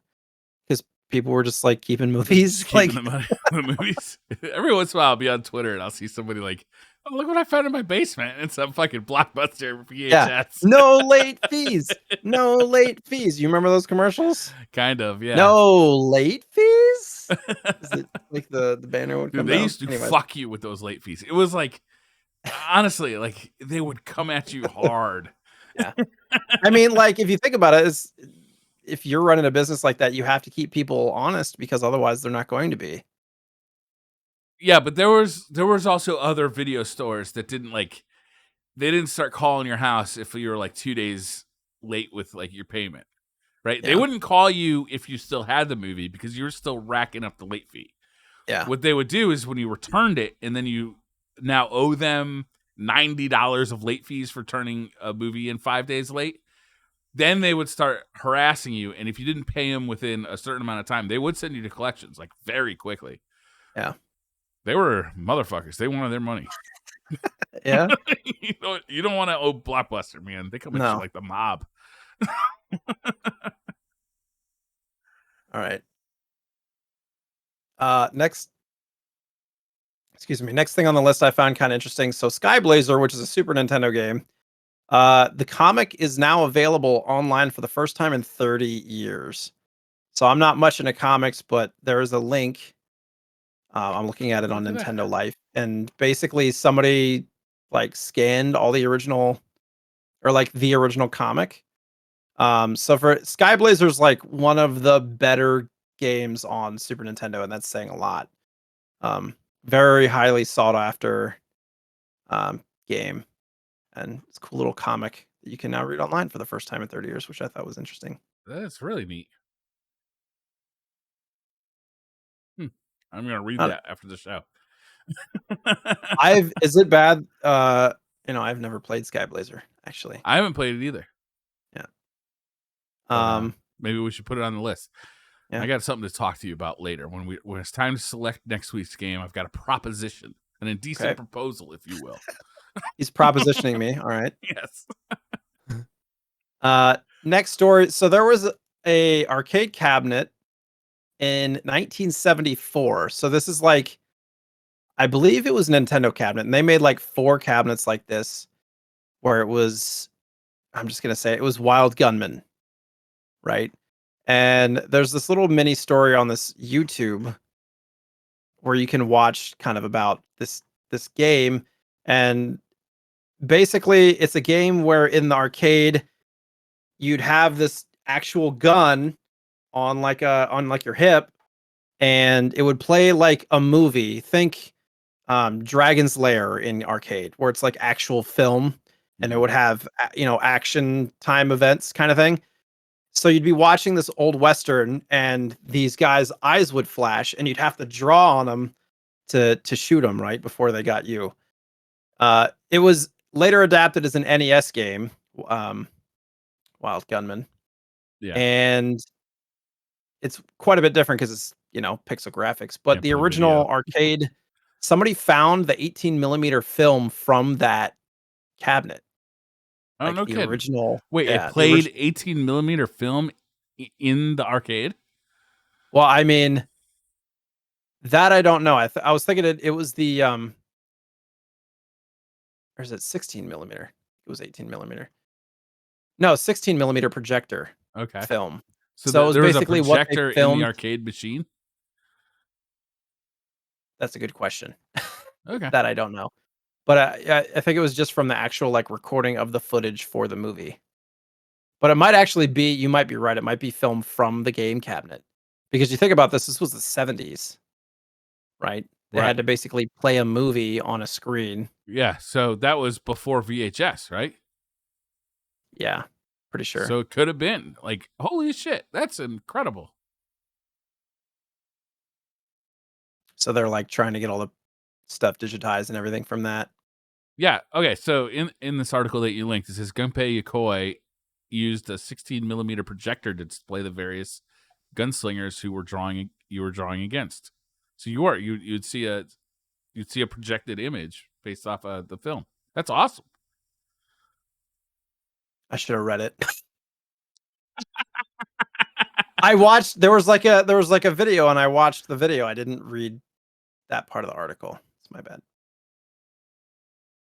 because people were just like keeping movies. Just Like keeping the movies. Every once in a while, I'll be on Twitter and I'll see somebody like, "Oh, look what I found in my basement!" And it's some fucking Blockbuster VHS. yeah, no late fees, no late fees. You remember those commercials? Kind of, yeah. No late fees. Is it like the banner would come Dude, they down? used to Anyways. fuck you with those late fees. It was like, honestly, like they would come at you hard. Yeah. I mean, like if you think about it, if you're running a business like that, you have to keep people honest, because otherwise they're not going to be. Yeah, but there was also other video stores that didn't like, they didn't start calling your house if you were like 2 days late with like your payment. Right? They Yeah. wouldn't call you if you still had the movie because you were still racking up the late fee. Yeah. What they would do is when you returned it and then you now owe them $90 of late fees for turning a movie in 5 days late, then they would start harassing you. And if you didn't pay them within a certain amount of time, they would send you to collections like very quickly. Yeah. They were motherfuckers. They wanted their money. Yeah. You don't want to owe Blockbuster, man. They come at you like the mob. All right. Next thing on the list I found kind of interesting. So Skyblazer, which is a Super Nintendo game, the comic is now available online for the first time in 30 years. So I'm not much into comics, but there is a link. I'm looking at it on Nintendo Life, and basically somebody like scanned all the original, or like the original comic. So for Skyblazer's like one of the better games on Super Nintendo, and that's saying a lot. Very highly sought after game, and it's a cool little comic that you can now read online for the first time in 30 years, which I thought was interesting. That's really neat. I'm gonna read that after the show. Is it bad? I've never played Skyblazer, actually. I haven't played it either. Yeah. Maybe we should put it on the list. Yeah. I got something to talk to you about later when it's time to select next week's game. I've got a proposition, an indecent proposal, if you will. He's propositioning me. All right. Yes. Next story. So there was a arcade cabinet in 1974. So this is like, I believe it was a Nintendo cabinet, and they made like 4 cabinets like this, where it was, I'm just gonna say it was Wild Gunman, right? And there's this little mini story on this YouTube where you can watch kind of about this game, and basically it's a game where in the arcade you'd have this actual gun on like your hip, and it would play like a movie. Think Dragon's Lair in arcade, where it's like actual film, and it would have action time events kind of thing. So you'd be watching this old Western, and these guys' eyes would flash, and you'd have to draw on them to shoot them right before they got you. It was later adapted as an NES game, Wild Gunman. Yeah. And it's quite a bit different because it's, pixel graphics. But the original arcade, somebody found the 18 millimeter film from that cabinet. Oh, like no the kidding. original. Wait, it Yeah, the played original. 18 millimeter film in the arcade? Well, I mean, that I don't know. I was thinking it was the or is it 16 millimeter? It was 18 millimeter. No, 16 millimeter projector Okay. film. So So it was there was a basically what they projector in the filmed. arcade machine? That's a good question. Okay. That I don't know. But I think it was just from the actual like recording of the footage for the movie. But it might actually be, you might be right. It might be filmed from the game cabinet. Because you think about this, this was the 70s, right? They Right. had to basically play a movie on a screen. Yeah, so that was before VHS, right? Yeah, pretty sure. So it could have been like, holy shit, that's incredible. So they're like trying to get all the stuff digitized and everything from that. Yeah. Okay. So in this article that you linked, it says Gunpei Yokoi used a 16 millimeter projector to display the various gunslingers who were drawing against. So you'd see a projected image based off of the film. That's awesome. I should have read it. I watched there was like a video and I watched the video. I didn't read that part of the article. It's my bad.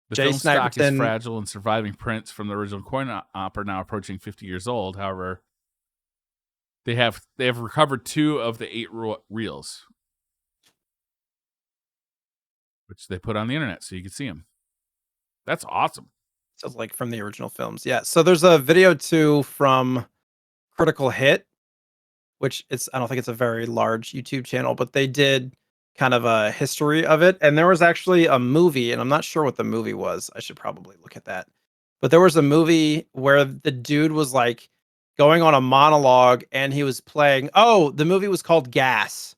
The film stock is JSniperton. fragile, and surviving prints from the original coin op are now approaching 50 years old. However, they have recovered 2 of the 8 reels, which they put on the internet so you can see them. That's awesome. So like from the original films. Yeah. So there's a video too from Critical Hit, which I don't think it's a very large YouTube channel, but they did kind of a history of it. And there was actually a movie, and I'm not sure what the movie was. I should probably look at that. But there was a movie where the dude was like going on a monologue and he was playing. Oh, the movie was called Gas.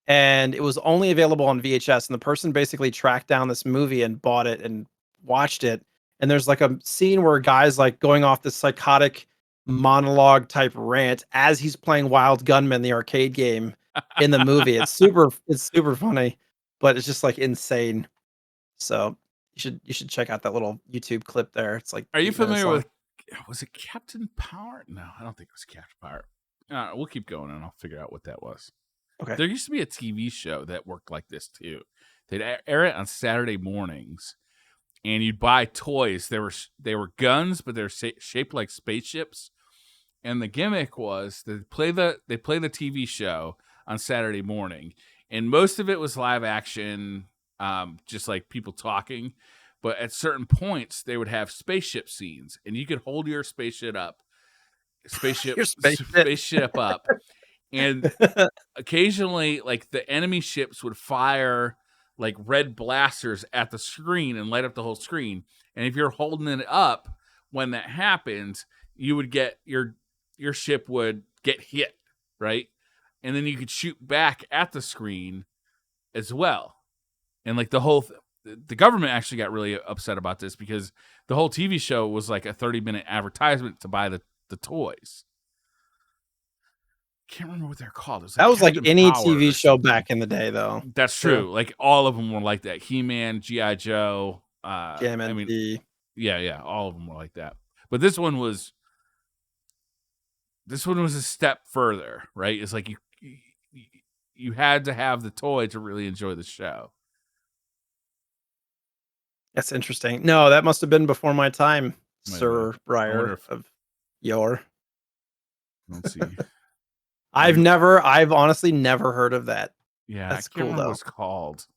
And it was only available on VHS. And the person basically tracked down this movie and bought it and watched it. And there's like a scene where a guy's like going off this psychotic monologue type rant as he's playing Wild Gunman, the arcade game in the movie. It's super funny, but it's just like insane. So you should check out that little YouTube clip there. It's like Are you 8 minutes familiar long. with? Was it Captain Power? No, I don't think it was Captain Power. We'll keep going, and I'll figure out what that was. Okay. There used to be a TV show that worked like this too. They'd air it on Saturday mornings, and you'd buy toys. They were guns, but they're shaped like spaceships. And the gimmick was they play the TV show on Saturday morning, and most of it was live action, just like people talking. But at certain points, they would have spaceship scenes, and you could hold your Your spaceship. spaceship up, and occasionally, like the enemy ships would fire like red blasters at the screen and light up the whole screen. And if you're holding it up when that happens, you would get your ship would get hit, right? And then you could shoot back at the screen as well. And like the government actually got really upset about this because the whole TV show was like a 30-minute advertisement to buy the toys. Can't remember what they're called. It was That like was like Captain any Power TV or show something. back in the day, though. That's true. Like all of them were like that. He-Man, G.I. Joe. I mean, JMNT. yeah, all of them were like that. But this one was a step further, right? It's like you had to have the toy to really enjoy the show. That's interesting. No, that must have been before my time, Might have been. Sir I wonder Briar if of Yor. let's see. I've honestly never heard of that. Yeah, I That's can't cool remember what though. it's called.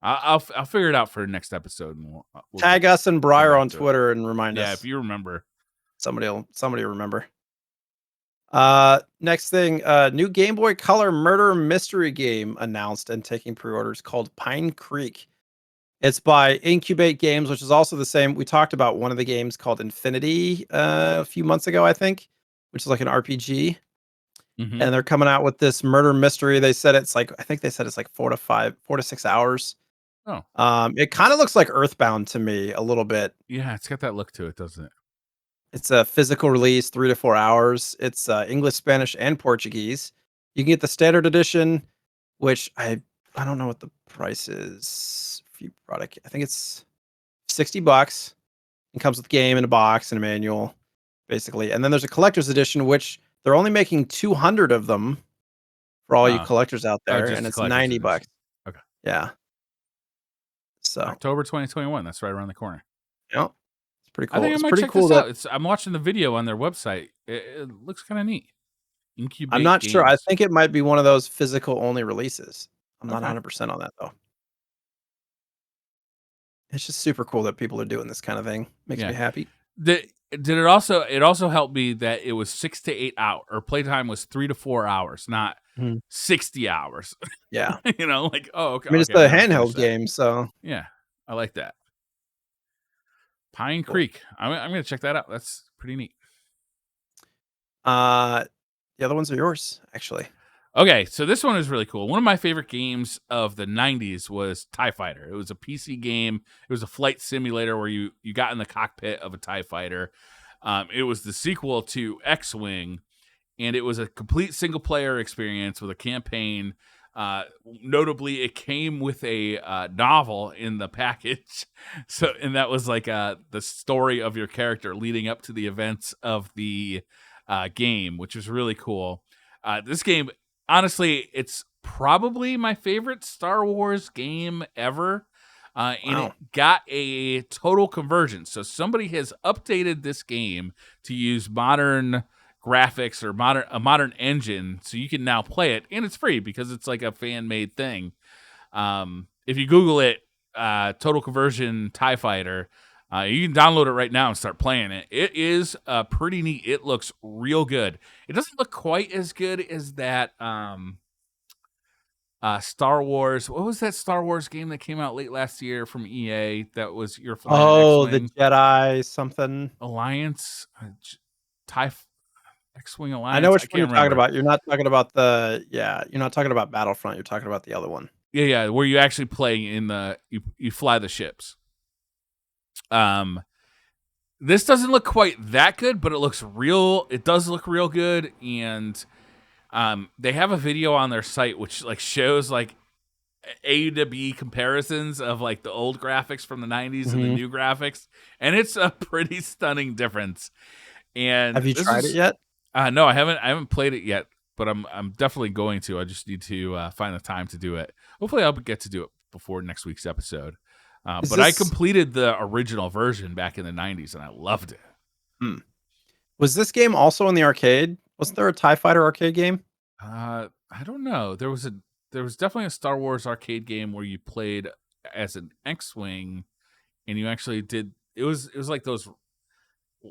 I'll figure it out for the next episode, and we'll Tag us and come Briar back on to it. Twitter and remind Yeah, if us. you remember. Somebody will remember. Next thing, new Game Boy Color murder mystery game announced and taking pre-orders called Pine Creek. It's by Incubate Games, which is also the same. We talked about one of the games called Infinity a few months ago, I think, which is like an RPG. Mm-hmm. And they're coming out with this murder mystery. They said it's like, I think they said it's like 4 to 6 hours. Oh, It kind of looks like Earthbound to me a little bit. yeah, it's got that look to it, doesn't it? It's a physical release, 3 to 4 hours. It's English, Spanish, and Portuguese. You can get the standard edition, which I don't know what the price is. If you product, I think it's $60. It comes with a game and a box and a manual, basically. And then there's a collector's edition, which they're only making 200 of them for all you collectors out there, Just and the it's collector's $90. edition. Okay. Yeah. So October 2021. That's right around the corner. yeah, it's pretty cool. I think I It's might pretty check cool this that out. I'm watching the video on their website. It looks kind of neat. I'm Incubate not sure. I Games. think it might be one of those physical only releases. I'm not Okay. 100% on that though. It's just super cool that people are doing this kind of thing. Makes Yeah. me happy. Did it also helped me that it was 6 to 8 hours, or playtime was 3 to 4 hours, not 60 hours. Yeah. You know, like, oh, okay. I mean, it's Okay, the I gotta finish handheld that. game, so Yeah, I like that. Pine Cool. Creek. I'm gonna check that out. That's pretty neat. the other ones are yours, actually. Okay, so this one is really cool. One of my favorite games of the 90s was TIE Fighter. It was a PC game. It was a flight simulator where you got in the cockpit of a TIE Fighter. It was the sequel to X-Wing, and it was a complete single-player experience with a campaign. Notably, it came with a novel in the package. And that was like the story of your character leading up to the events of the game, which was really cool. This game, honestly, it's probably my favorite Star Wars game ever. And it got a total conversion. So somebody has updated this game to use modern graphics or a modern engine, so you can now play it, and it's free because it's like a fan-made thing. If you Google it, total conversion TIE Fighter, you can download it right now and start playing it. It is pretty neat. It looks real good. It doesn't look quite as good as that Star Wars. What was that Star Wars game that came out late last year from EA that was you're flying an The X-Wing? Jedi something. Alliance? TIE X-Wing Alliance? I know which I one you're can't talking remember. about. You're not talking about you're not talking about Battlefront. You're talking about the other one. Yeah, where you actually play in you fly the ships. This doesn't look quite that good, but it does look real good, and they have a video on their site which like shows like A to B comparisons of like the old graphics from the 90s and the new graphics, and it's a pretty stunning difference. And have you tried it yet? No, I haven't played it yet, but I'm definitely going to. I just need to find the time to do it. Hopefully I'll get to do it before next week's episode. But I completed the original version back in the 90s, and I loved it. Was this game also in the arcade? Wasn't there a TIE Fighter arcade game? I don't know. There was definitely a Star Wars arcade game where you played as an X-Wing, and you actually did. It was like those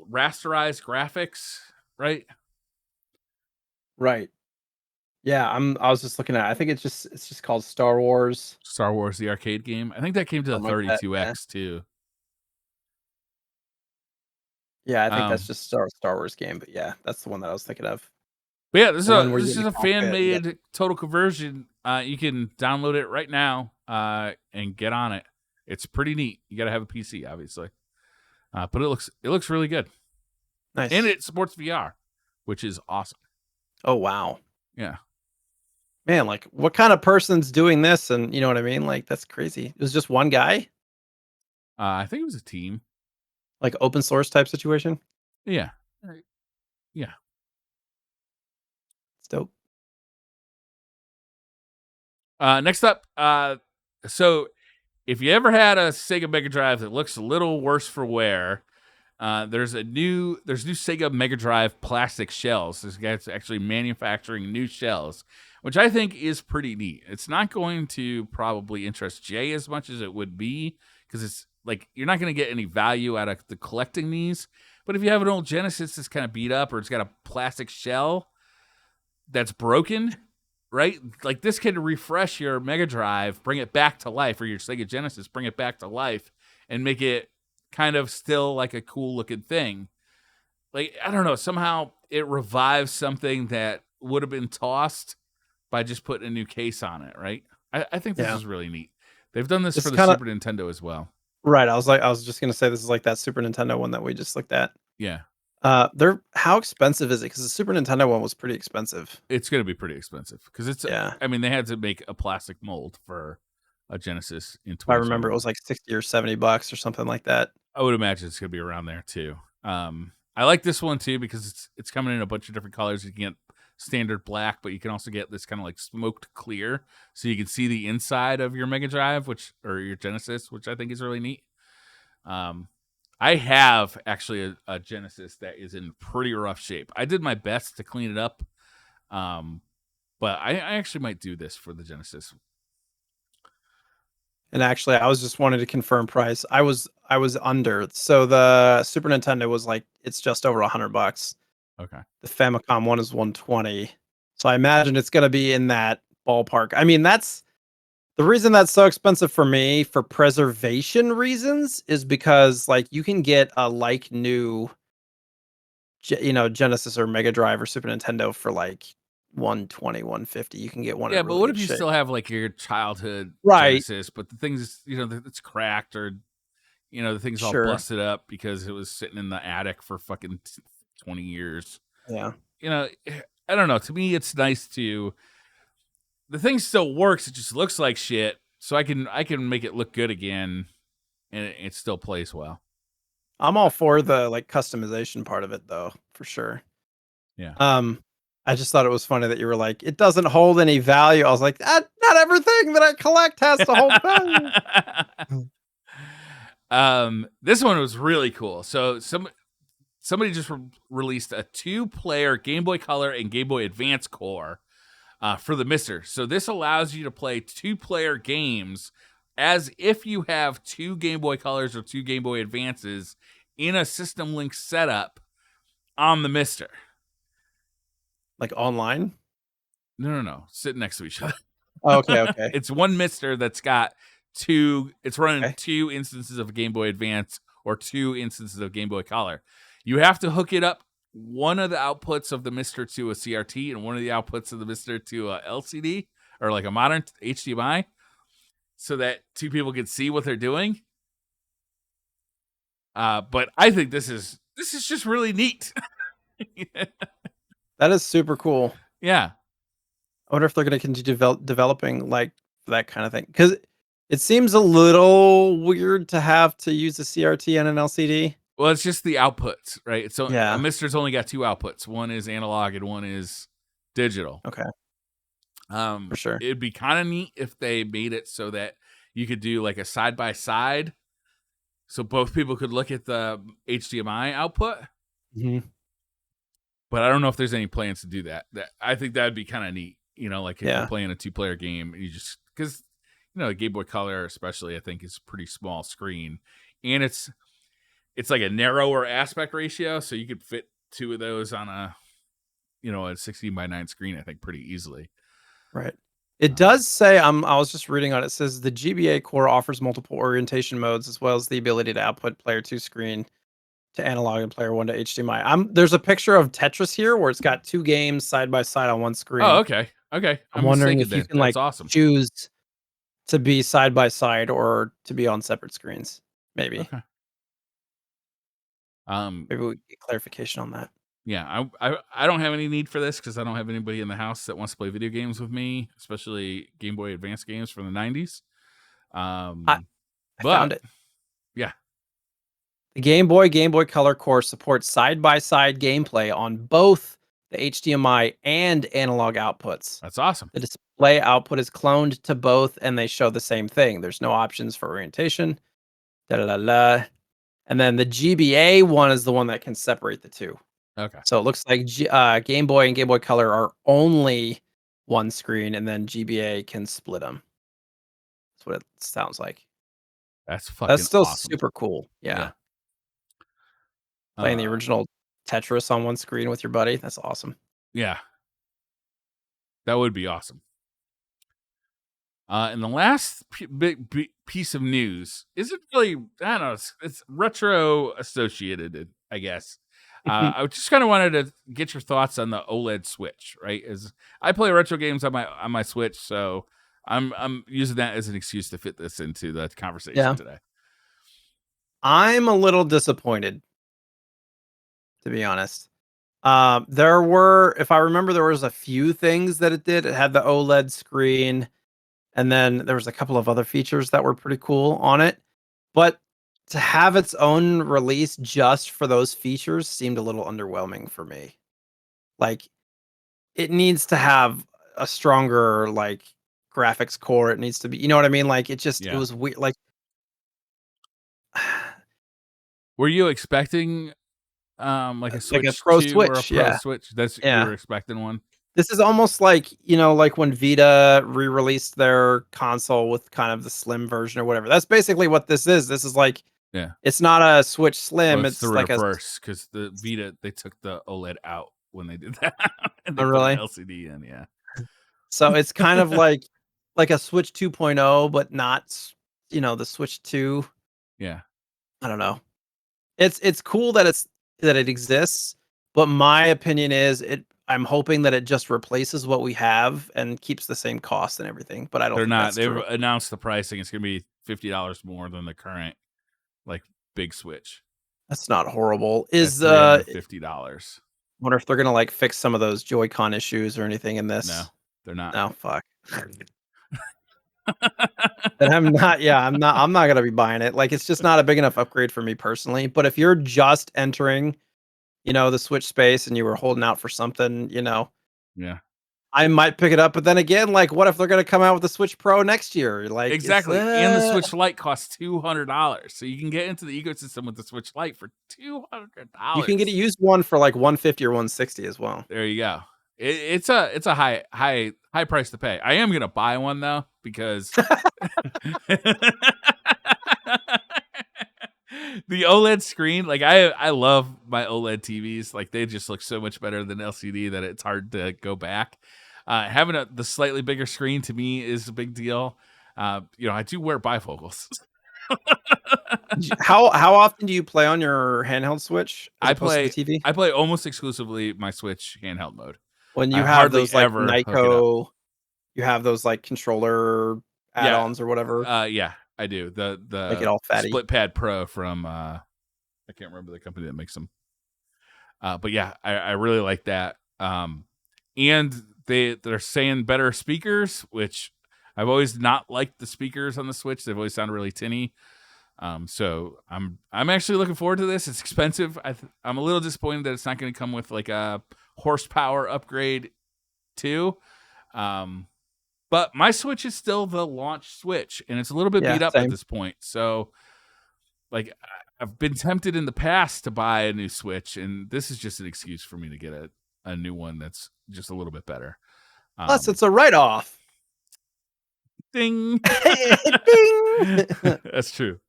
rasterized graphics, right? Right. Yeah, I was just looking at it. I think it's just called Star Wars. Star Wars the arcade game. I think that came to the 32X too. Yeah, I think that's just Star Wars game, but yeah, that's the one that I was thinking of. But yeah, this is a fan-made total conversion. You can download it right now and get on it. It's pretty neat. You got to have a PC, obviously, but it looks really good. Nice, and it supports VR, which is awesome. Oh wow, yeah, man! Like, what kind of person's doing this? And you know what I mean? Like, that's crazy. It was just one guy. I think it was a team, like open source type situation. Yeah. It's dope. Next up, so if you ever had a Sega Mega Drive that looks a little worse for wear, there's new Sega Mega Drive plastic shells. This guy's actually manufacturing new shells, which I think is pretty neat. It's not going to probably interest Jay as much as it would be, because it's like you're not going to get any value out of the collecting these. But if you have an old Genesis that's kind of beat up, or it's got a plastic shell that's broken, right? Like, this can refresh your Mega Drive, bring it back to life, or your Sega Genesis, bring it back to life, and make it kind of still like a cool looking thing. Like, I don't know, somehow it revives something that would have been tossed by just putting a new case on it, right? I think this is really neat. They've done this for the Super Nintendo as well. Right. I was just gonna say this is like that Super Nintendo one that we just looked at. Yeah. How expensive is it? Because the Super Nintendo one was pretty expensive. It's gonna be pretty expensive because it's I mean, they had to make a plastic mold for a Genesis in 2021. I remember it was like $60 or $70 or something like that. I would imagine it's gonna be around there too. I like this one too because it's coming in a bunch of different colors. You can get standard black, but you can also get this kind of like smoked clear, so you can see the inside of your Mega Drive, or your Genesis, which I think is really neat. I have actually a Genesis that is in pretty rough shape. I did my best to clean it up, but I actually might do this for the Genesis. And actually, I was just wanting to confirm price. I was under. So the Super Nintendo was like it's just over $100. Okay. The Famicom one is 120. So I imagine it's going to be in that ballpark. I mean, that's the reason that's so expensive for me for preservation reasons is because like you can get a like new Genesis or Mega Drive or Super Nintendo for like 120, 150. You can get one Yeah, in but really what good if you shape. still have like your childhood Right. Genesis, but the thing's it's cracked, or the thing's all Sure. busted up because it was sitting in the attic for fucking 20 years. Yeah. I don't know. To me, it's nice to the thing still works. It just looks like shit, so I can make it look good again, and it still plays well. I'm all for the like customization part of it though, for sure. Yeah. I just thought it was funny that you were like, it doesn't hold any value. I was like, not everything that I collect has to hold value. This one was really cool. So somebody just released a 2-player Game Boy Color and Game Boy Advance core for the Mister. So this allows you to play 2-player games as if you have 2 Game Boy Colors or 2 Game Boy Advances in a System Link setup on the Mister. Like online? No. Sitting next to each other. Oh, okay. It's one Mister that's got it's running Okay. 2 instances of Game Boy Advance or 2 instances of Game Boy Color. You have to hook it up, one of the outputs of the Mister to a CRT and one of the outputs of the Mister to a LCD or like a modern HDMI, so that 2 people can see what they're doing. But I think this is just really neat. That is super cool. Yeah. I wonder if they're going to continue developing like that kind of thing because it seems a little weird to have to use a CRT and an LCD. Well, it's just the outputs, right? So a Yeah. Mister's only got 2 outputs. One is analog and one is digital. Okay. For sure. It'd be kind of neat if they made it so that you could do like a side by side, so both people could look at the HDMI output. Mm-hmm. But I don't know if there's any plans to do that. I think that'd be kind of neat. Like if you're playing a 2-player game, you just because a Game Boy Color, especially, I think is a pretty small screen, and it's like a narrower aspect ratio, so you could fit 2 of those on a 16:9 screen, I think, pretty easily. Right. It does say, I was just reading on it. It says the GBA core offers multiple orientation modes as well as the ability to output player 2 screen to analog and player 1 to HDMI. There's a picture of Tetris here where it's got 2 games side by side on one screen. Oh, okay. I'm I'm wondering mistaken if you then. can That's like awesome. choose to be side by side or to be on separate screens. Maybe. Okay. Maybe we get clarification on that. Yeah, I don't have any need for this because I don't have anybody in the house that wants to play video games with me, especially Game Boy Advance games from the 90s. I But found it. Yeah. The Game Boy Color core supports side by side gameplay on both the HDMI and analog outputs. That's awesome. The display output is cloned to both and they show the same thing. There's no options for orientation. And then the GBA one is the one that can separate the two. Okay. So it looks like Game Boy and Game Boy Color are only one screen, and then GBA can split them. That's what it sounds like. That's fucking That's still awesome. super cool. Yeah. Yeah. Playing the original Tetris on one screen with your buddy. That's awesome. Yeah. That would be awesome. And the last big piece of news isn't really, I don't know, it's retro associated, I guess. I just kind of wanted to get your thoughts on the OLED Switch, right? As I play retro games on my Switch, so I'm using that as an excuse to fit this into the conversation today. I'm a little disappointed, to be honest. There were, if I remember, there was a few things that it did. It had the OLED screen, and then there was a couple of other features that were pretty cool on it. But to have its own release just for those features seemed a little underwhelming for me. Like, it needs to have a stronger, like, graphics core. It needs to be, you know what I mean? Like, it Yeah. was weird. Like, Were you expecting like a like a Switch Pro 2 or a Switch. Pro Yeah. Switch? That's you Yeah. were expecting one? This is almost like, like when Vita re-released their console with kind of the slim version or whatever. That's basically what this is. This is like, Yeah. it's not a Switch Well, Slim. it's the It's like a, reverse because the Vita, they took the OLED out when they did that and they oh, put an really? LCD in. Yeah. So it's kind of like a Switch 2.0, but not, the Switch 2. Yeah. I don't know. It's cool that it exists, but my opinion is I'm hoping that it just replaces what we have and keeps the same cost and everything, but I don't They're think not. that's They've true. announced the pricing. It's going to be $50 more than the current like big Switch That's not horrible. at Is $350. wonder if they're gonna like fix some of those Joy-Con issues or anything in No, this. they're not. No, fuck. And I'm not gonna be buying it. Like, it's just not a big enough upgrade for me personally. But if you're just entering, the Switch space and you were holding out for something, Yeah. I might pick it up. But then again, like, what if they're gonna come out with the Switch Pro next year? Like, it's Exactly. And the Switch Lite costs $200. So you can get into the ecosystem with the Switch Lite for you can get a $200. used one for like 150 or 160 as well. There you go. It's a high price to pay. I am gonna buy one though because the OLED screen, like I love my OLED TVs. Like they just look so much better than LCD that it's hard to go back. Having the slightly bigger screen to me is a big deal. I do wear bifocals. How often do you play on your handheld Switch as I opposed to the play TV? I play almost exclusively my Switch handheld mode. When I you have hardly those like ever hook it up. Nyko, you have those like controller Yeah, add-ons or whatever, yeah, I do. The make it the all fatty. Split Pad Pro from I can't remember the company that makes them. But yeah, I really like that. And they're saying better speakers, which I've always not liked the speakers on the Switch. They've always sounded really tinny. So I'm actually looking forward to this. It's expensive. I'm a little disappointed that it's not going to come with like a horsepower upgrade too. But my Switch is still the launch Switch, and it's a little bit Yeah, beat up at same. this point. So, like, I've been tempted in the past to buy a new Switch, and this is just an excuse for me to get a new one that's just a little bit better. Plus, it's a write-off. Ding. Ding. That's true.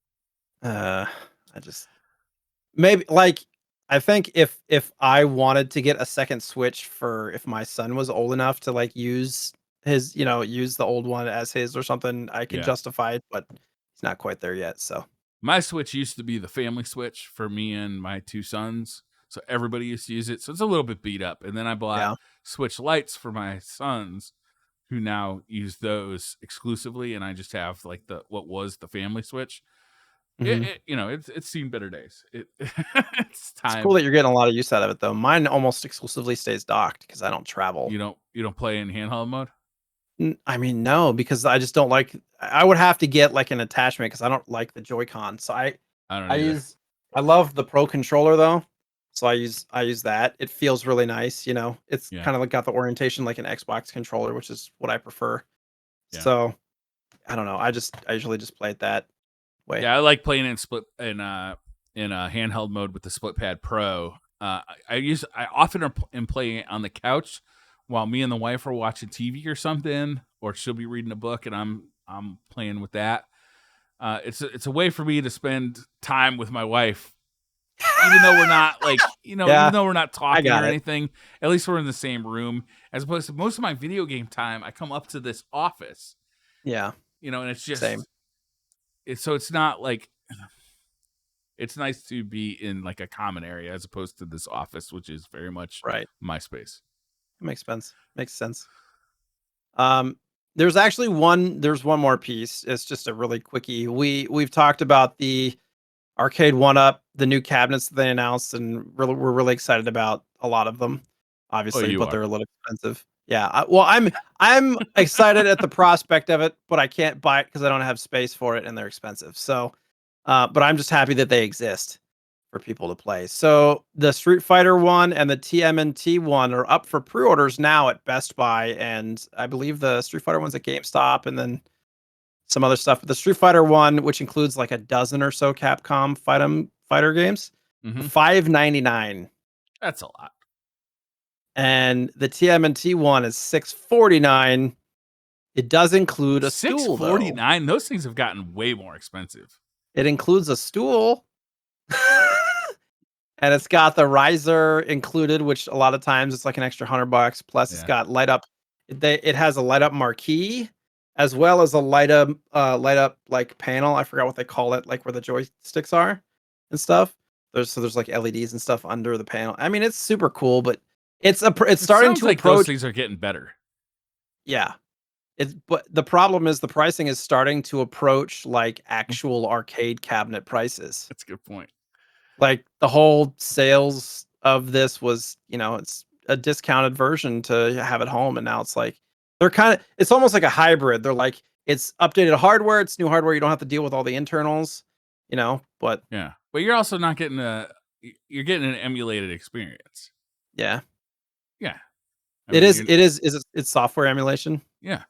I just maybe like I think if I wanted to get a second Switch for if my son was old enough to like use use the old one as his or something, I could Yeah. justify it, but it's not quite there yet. So My Switch used to be the family Switch for me and my two sons. So everybody used to use it. So it's a little bit beat up. And then I bought yeah, Switch Lights for my sons who now use those exclusively. And I just have like what was the family Switch. hmm It's seen better days. It's it's cool time. that you're getting a lot of use out of it though. Mine almost exclusively stays docked because I don't travel. You don't play in handheld mode? I mean, no, because I just don't like. I would have to get like an attachment because I don't like the Joy-Con. So I don't I either. use I love the Pro controller though. So I use that. It feels really nice, It's Yeah. kind of like got the orientation like an Xbox controller, which is what I prefer. Yeah. So I don't know. I usually just play it that way. Yeah, I like playing in a handheld mode with the Split Pad Pro. I often am playing it on the couch while me and the wife are watching TV or something, or she'll be reading a book and I'm playing with that. It's a way for me to spend time with my wife, even though we're not like even Yeah, though we're not I talking got or it. anything. At least we're in the same room, as opposed to most of my video game time. I come up to this office, Yeah, and it's same. just it's not like it's nice to be in like a common area as opposed to this office, which is very much Right. my space. Makes sense. Makes sense. Um, there's one more piece. It's just a really quickie. We've talked about the Arcade One Up, the new cabinets that they announced, and we're really excited about a lot of them, Oh, obviously, you but are. they're a little expensive. Yeah, I'm excited at the prospect of it, but I can't buy it because I don't have space for it, and they're expensive. So But I'm just happy that they exist for people to play. So the Street Fighter one and the TMNT one are up for pre-orders now at Best Buy, and I believe the Street Fighter one's at GameStop, and then some other stuff. But the Street Fighter one, which includes like a dozen or so Capcom fighter games, Mm-hmm. $5.99, That's a lot. and the TMNT one is $6.49. It does include a stool, though. $6.49. Those things have gotten way more expensive. It includes a stool. And it's got the riser included, which a lot of times it's like an extra $100. Plus, it's got light up. It has a light up marquee, as well as a light up like panel. I forgot what they call it, like where the joysticks are and stuff. There's like LEDs and stuff under the panel. I mean, it's super cool, but it's starting to like approach. Those things are getting better. Yeah, but the problem is the pricing is starting to approach like actual arcade cabinet prices. That's a good point. Like the whole sales of this was, it's a discounted version to have at home, and now it's like it's almost like a hybrid. They're like, it's updated hardware, it's new hardware, you don't have to deal with all the internals, but yeah, but you're also not getting you're getting an emulated experience. Yeah. I mean, it's software emulation. Yeah.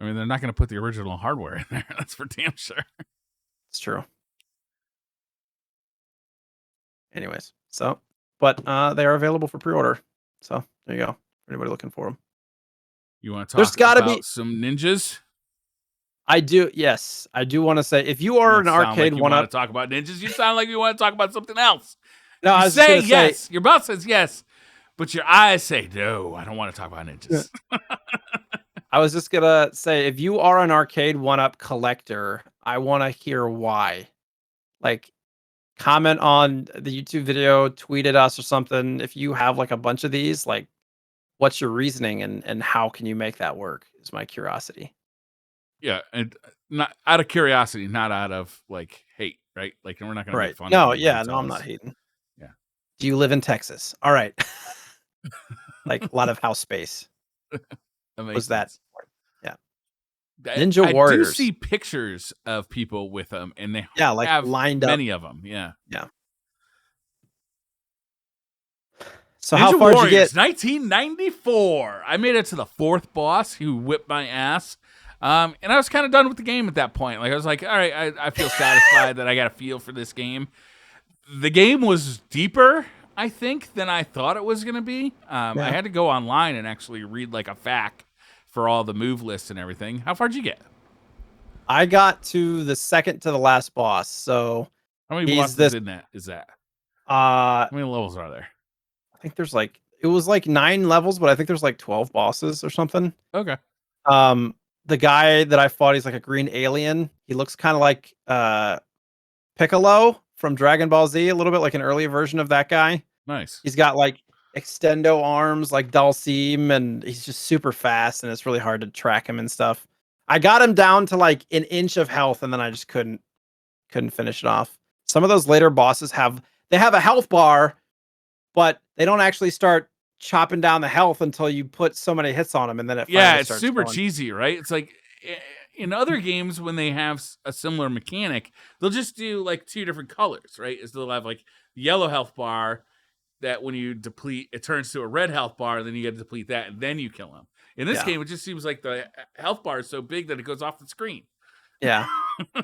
I mean, they're not going to put the original hardware in there. That's for damn sure. It's true. Anyways, but they are available for pre-order. So there you go. Anybody looking for them? You want to There's talk gotta about be some ninjas? I do. Yes, I do want to say, if you are an arcade like you one-up, want to talk about ninjas. You sound like you want to talk about something else. No, you I was say just yes. Say, your mouth says yes, but your eyes say no. I don't want to talk about ninjas. I was just gonna say, if you are an arcade one-up collector, I want to hear why. Like, comment on the YouTube video, tweet at us or something. If you have like a bunch of these, like, what's your reasoning and how can you make that work? Is my curiosity. Yeah, and not out of curiosity, not out of like hate, right? Like, we're not gonna make fun. No, of yeah, no, I'm not hating. Yeah. Do you live in Texas? All right. Like a lot of house space. Was that? Yeah. Ninja Warriors. I do see pictures of people with them, and they like have lined up. many of them. Yeah. Yeah. So Ninja how far did you get? 1994. I made it to the 4th boss, who whipped my ass. And I was kind of done with the game at that point. Like, I was like, all right, I feel satisfied that I got a feel for this game. The game was deeper, I think, than I thought it was going to be. I had to go online and actually read like a FAQ for all the move lists and everything. How far did you get? I got to the second to the last boss. So how many bosses in that is that? How many levels are there? I think there's it was like 9 levels, but I think there's like 12 bosses or something. Okay. The guy that I fought, he's like a green alien. He looks kind of like Piccolo from Dragon Ball Z, a little bit like an earlier version of that guy. Nice. He's got like extendo arms like Dalsim, and he's just super fast, and it's really hard to track him and stuff. I got him down to like an inch of health, and then I just couldn't finish it off. Some of those later bosses have a health bar, but they don't actually start chopping down the health until you put so many hits on them, and then it's super cheesy, right? It's like in other games when they have a similar mechanic, they'll just do like 2 different colors, right? Is they'll have like the yellow health bar that when you deplete, it turns to a red health bar, and then you get to deplete that, and then you kill them. In this game, it just seems like the health bar is so big that it goes off the screen. Yeah.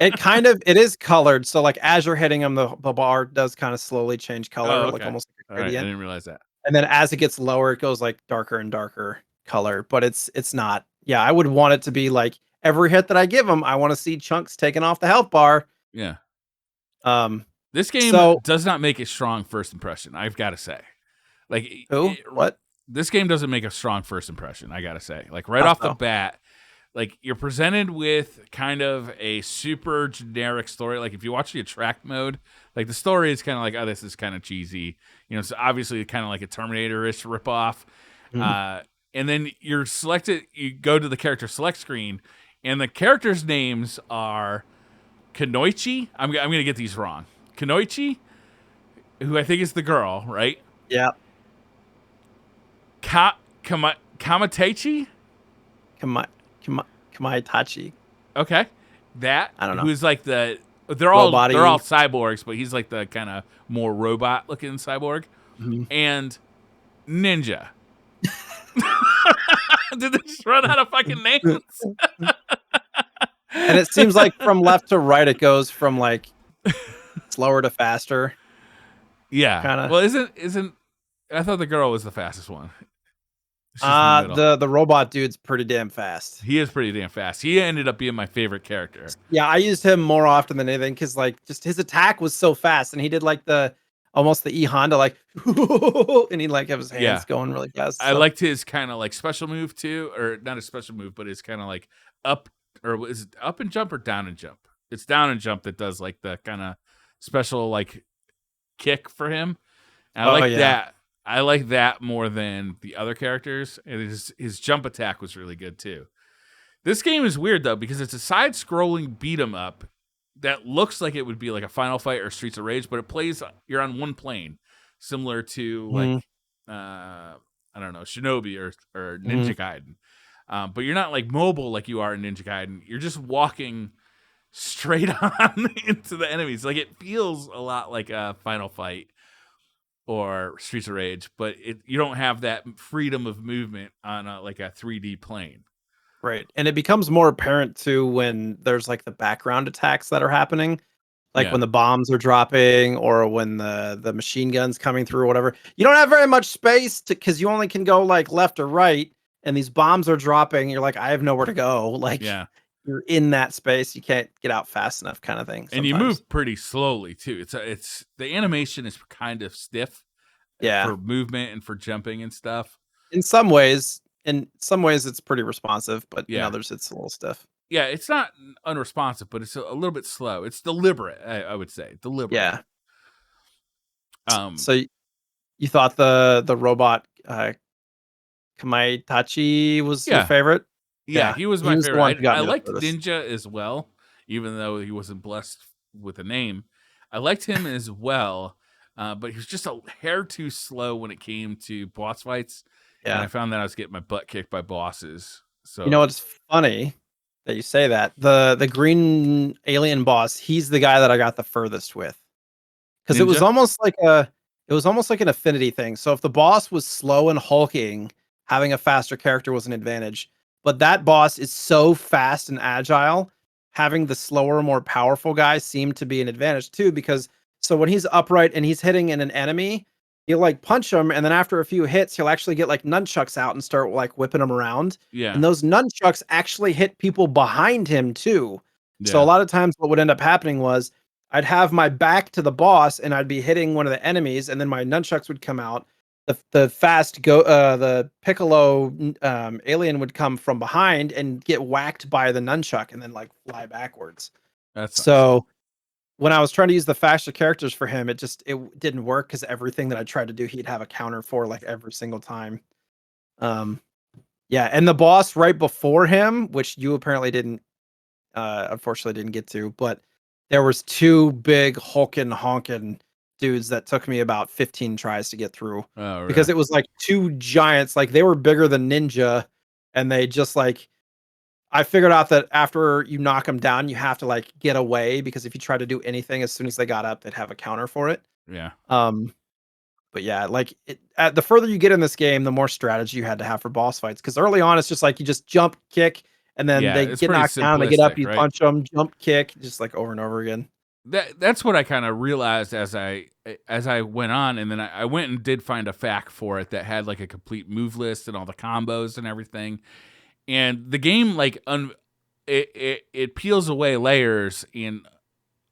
It is colored. So like as you're hitting them, the bar does kind of slowly change color, like almost like a gradient. I didn't realize that. And then as it gets lower, it goes like darker and darker color, but it's not. Yeah, I would want it to be like every hit that I give them, I want to see chunks taken off the health bar. Yeah. This game does not make a strong first impression, I've got to say. Like, what? This game doesn't make a strong first impression, I got to say. Like, right off the bat, like, you're presented with kind of a super generic story. Like, if you watch the attract mode, like, the story is kind of like, oh, this is kind of cheesy. You know, it's obviously kind of like a Terminator-ish ripoff. Mm-hmm. And then you go to the character select screen, and the characters' names are Kunoichi. I'm going to get these wrong. Kunoichi, who I think is the girl, right? Yeah. Kamatechi? Kamaitachi. Okay. That I don't know. who's like they're all Robot-y. cyborgs, but he's like the kind of more robot looking cyborg. Mhm. And Ninja. Did they just run out of fucking names? And it seems like from left to right, it goes from like slower to faster, Yeah. kind of. Well, isn't I thought the girl was the fastest one. She's in the middle. The robot dude's pretty damn fast. He is pretty damn fast. He ended up being my favorite character. Yeah, I used him more often than anything because like just his attack was so fast, and he did like the almost the E Honda like, and he like have his hands Yeah. going really fast. I liked his kind of like special move too, or not a special move, but it's kind of like up, or is it up and jump or down and jump? It's down and jump that does like the kind of special like kick for him. And I like that. I like that more than the other characters. And his jump attack was really good too. This game is weird though because it's a side-scrolling beat 'em up that looks like it would be like a Final Fight or Streets of Rage, but it plays you're on one plane, similar to like I don't know, Shinobi or Ninja Gaiden. But you're not like mobile like you are in Ninja Gaiden. You're just walking straight on into the enemies. Like it feels a lot like a Final Fight or Streets of Rage, but you don't have that freedom of movement on like a 3D plane. Right. And it becomes more apparent too when there's like the background attacks that are happening. Like when the bombs are dropping or when the machine guns coming through or whatever. You don't have very much space to because you only can go like left or right, and these bombs are dropping. You're like, I have nowhere to go. Like you're in that space. You can't get out fast enough, kind of thing. And you move pretty slowly too. It's the animation is kind of stiff for movement and for jumping and stuff. In some ways it's pretty responsive, but in others it's a little stiff. Yeah, it's not unresponsive, but it's a little bit slow. It's deliberate, I would say. Deliberate. Yeah. So you thought the robot Kamaitachi was your favorite? Yeah, he was my favorite. I liked Ninja as well, even though he wasn't blessed with a name. I liked him as well, but he was just a hair too slow when it came to boss fights. Yeah. And I found that I was getting my butt kicked by bosses. So you know what's funny that you say that? The green alien boss, he's the guy that I got the furthest with. Because it was almost like an affinity thing. So if the boss was slow and hulking, having a faster character was an advantage. But that boss is so fast and agile, having the slower, more powerful guy seemed to be an advantage too. Because so when he's upright and he's hitting an enemy, he'll like punch him, and then after a few hits, he'll actually get like nunchucks out and start like whipping him around. Yeah. And those nunchucks actually hit people behind him too. Yeah. So a lot of times what would end up happening was I'd have my back to the boss and I'd be hitting one of the enemies, and then my nunchucks would come out. The Piccolo alien would come from behind and get whacked by the nunchuck and then like fly backwards. That's so nice. When I was trying to use the faster characters for him, it didn't work because everything that I tried to do, he'd have a counter for like every single time. Yeah, and the boss right before him, which you apparently didn't, unfortunately didn't get to, but there was two big hulking honking dudes that took me about 15 tries to get through. Oh, really? Because it was like two giants, like they were bigger than Ninja, and they just like I figured out that after you knock them down, you have to like get away because if you try to do anything as soon as they got up, they'd have a counter for it. Yeah. But yeah, like the further you get in this game, the more strategy you had to have for boss fights. Because early on, it's just like you just jump, kick, and then they get knocked down, they get up, you punch them, jump, kick, just like over and over again. That's what I kind of realized as I went on, and then I went and did find a FAQ for it that had like a complete move list and all the combos and everything. And the game like it peels away layers and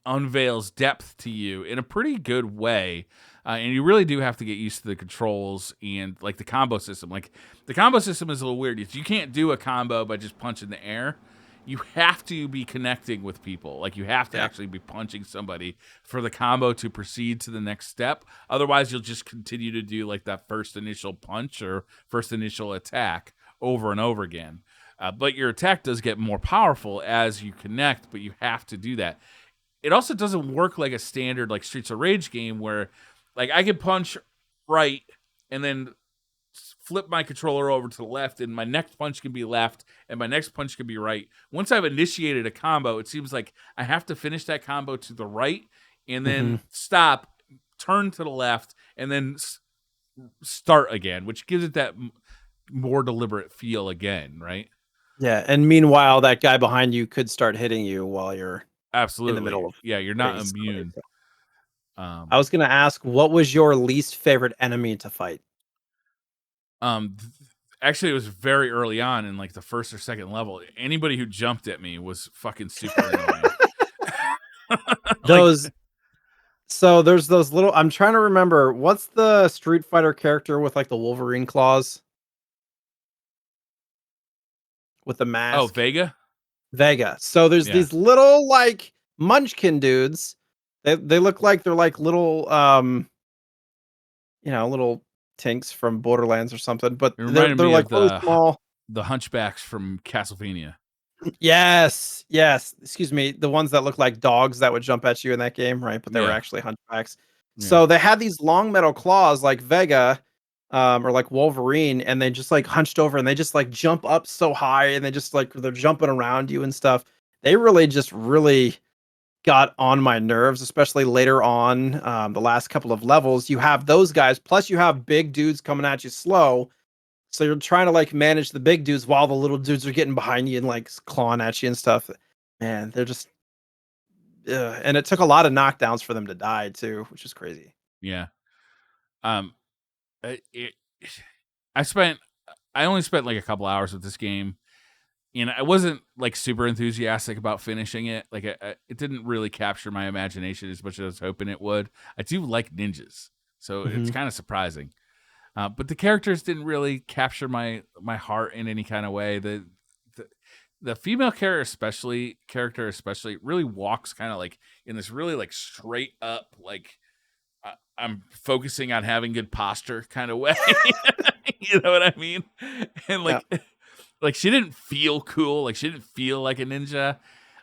unveils depth to you in a pretty good way. And you really do have to get used to the controls and like the combo system. Like the combo system is a little weird. You can't do a combo by just punching the air. You have to be connecting with people. Like you have to actually be punching somebody for the combo to proceed to the next step. Otherwise, you'll just continue to do like that first initial punch or first initial attack over and over again. But your attack does get more powerful as you connect, but you have to do that. It also doesn't work like a standard like Streets of Rage game where like I can punch right and then flip my controller over to the left, and my next punch can be left, and my next punch can be right. Once I've initiated a combo, it seems like I have to finish that combo to the right, and then stop, turn to the left, and then start again, which gives it that more deliberate feel again, right? Yeah, and meanwhile, that guy behind you could start hitting you while you're Absolutely. in the middle of Yeah, you're not hitting somebody, immune. so. I was gonna ask, what was your least favorite enemy to fight? Actually, it was very early on in like the first or second level. Anybody who jumped at me was fucking super annoying. Like, So there's those little. I'm trying to remember what's the Street Fighter character with like the Wolverine claws with the oh, mask. Vega. Vega. So there's Yeah. these little like munchkin dudes. They look like they're like little little tinks from Borderlands or something, but It they're reminded me like of really small. the hunchbacks from Castlevania. Yes, yes. Excuse me. The ones that look like dogs that would jump at you in that game, right? But they were Yeah. actually hunchbacks. Yeah. So they had these long metal claws like Vega, or like Wolverine, and they just like hunched over and they just like jump up so high and they just like they're jumping around you and stuff. They really got on my nerves, especially later on, the last couple of levels. You have those guys, plus you have big dudes coming at you slow. So you're trying to like manage the big dudes while the little dudes are getting behind you and like clawing at you and stuff. Man, they're just, and it took a lot of knockdowns for them to die too, which is crazy. Yeah. Um, it, I only spent like a couple hours with this game, and I wasn't like super enthusiastic about finishing it. Like, it didn't really capture my imagination as much as I was hoping it would. I do like ninjas, so it's kind of surprising. But the characters didn't really capture my heart in any kind of way. The female character especially really walks kind of like in this really like straight up, like I'm focusing on having good posture kind of way. You know what I mean? And Yeah. like she didn't feel cool. Like she didn't feel like a ninja.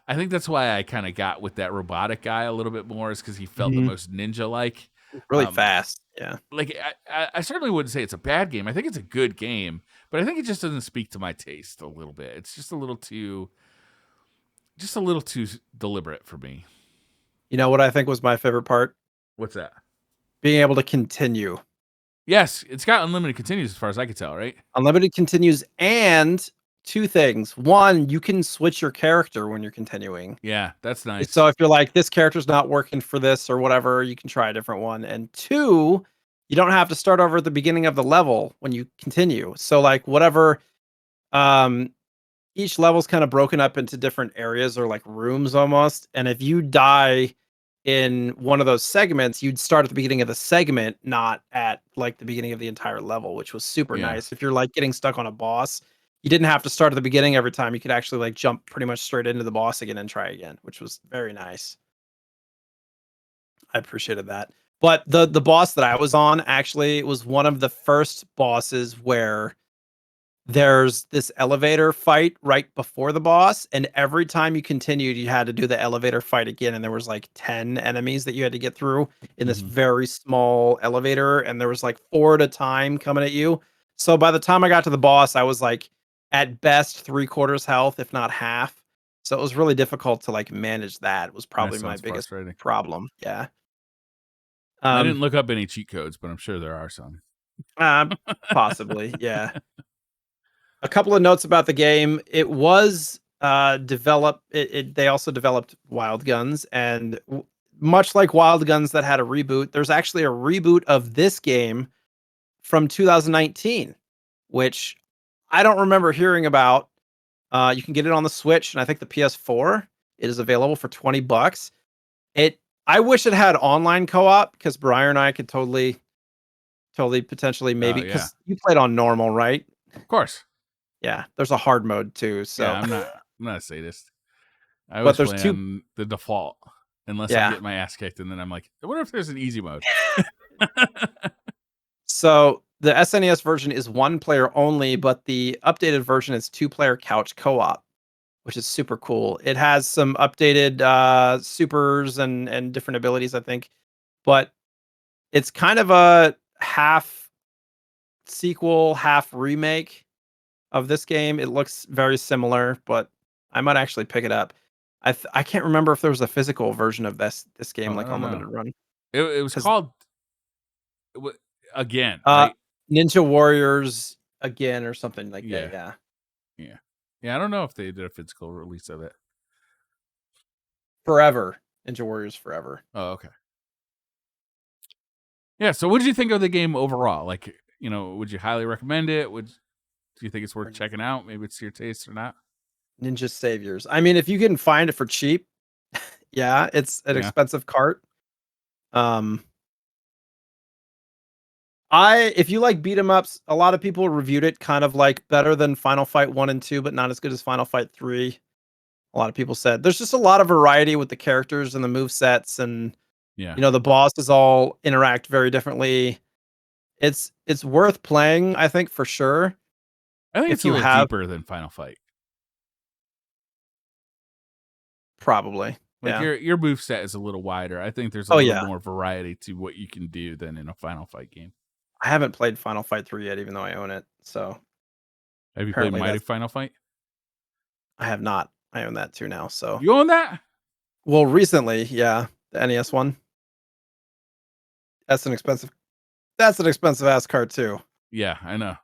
I think that's why I kind of got with that robotic guy a little bit more, is because he felt the most ninja like. Really fast. Yeah. Like I certainly wouldn't say it's a bad game. I think it's a good game, but I think it just doesn't speak to my taste a little bit. It's just a little too deliberate for me. You know what I think was my favorite part? What's that? Being able to continue. Yes, it's got unlimited continues as far as I can tell, right? Unlimited continues and two things. One, you can switch your character when you're continuing. Yeah, that's nice. So if you're like, this character's not working for this or whatever, you can try a different one. And two, you don't have to start over at the beginning of the level when you continue. So like whatever, um, each level's kind of broken up into different areas or like rooms almost. And if you die in one of those segments, you'd start at the beginning of the segment, not at like the beginning of the entire level, which was super nice. If you're like getting stuck on a boss, you didn't have to start at the beginning every time. You could actually like jump pretty much straight into the boss again and try again, which was very nice. I appreciated that. But the boss that I was on actually was one of the first bosses where there's this elevator fight right before the boss, and every time you continued, you had to do the elevator fight again, and there was like 10 enemies that you had to get through in this very small elevator, and there was like 4 at a time coming at you. So by the time I got to the boss, I was like at best 3/4 health, if not half. So it was really difficult to like manage that. It was probably my biggest problem. Yeah. I didn't look up any cheat codes, but I'm sure there are some. Possibly, yeah. A couple of notes about the game. It was developed. They also developed Wild Guns, and much like Wild Guns that had a reboot, there's actually a reboot of this game from 2019, which I don't remember hearing about. You can get it on the Switch and I think the PS4. It is available for $20. I wish it had online co-op because Briar and I could totally, potentially, maybe because you played on normal, right? Of course. Yeah, there's a hard mode too. So yeah, I'm not a sadist. I always play on the default unless I get my ass kicked, and then I'm like, I wonder if there's an easy mode. So the SNES version is 1 player only, but the updated version is 2-player couch co-op, which is super cool. It has some updated supers and different abilities, I think, but it's kind of a half sequel, half remake of this game. It looks very similar, but I might actually pick it up. I can't remember if there was a physical version of this game, Oh, I like don't on know. limited run. It was 'Cause called again, uh, right? Ninja Warriors again or something like that. Yeah, Yeah, yeah, yeah. I don't know if they did a physical release of it. Forever. Ninja Warriors Forever. Oh, okay. Yeah. So, what did you think of the game overall? Like, would you highly recommend it? Do you think it's worth checking out? Maybe it's your taste or not? Ninja Saviors. I mean, if you can find it for cheap, yeah, it's an Yeah. expensive cart. Um, I if you like beat 'em ups, a lot of people reviewed it kind of like better than Final Fight 1 and 2, but not as good as Final Fight 3. A lot of people said there's just a lot of variety with the characters and the move sets, and Yeah. the bosses all interact very differently. It's worth playing, I think, for sure. I think it's If a you little have deeper than Final Fight. probably. Like Yeah. your move set is a little wider. I think there's a Oh little yeah. more variety to what you can do than in a Final Fight game. I haven't played Final Fight 3 yet, even though I own it. So Have you played apparently Mighty that's Final Fight? I have not. I own that too now. So You own that? well, recently, yeah, the NES one. That's an expensive. That's an expensive ass card too. Yeah, I know.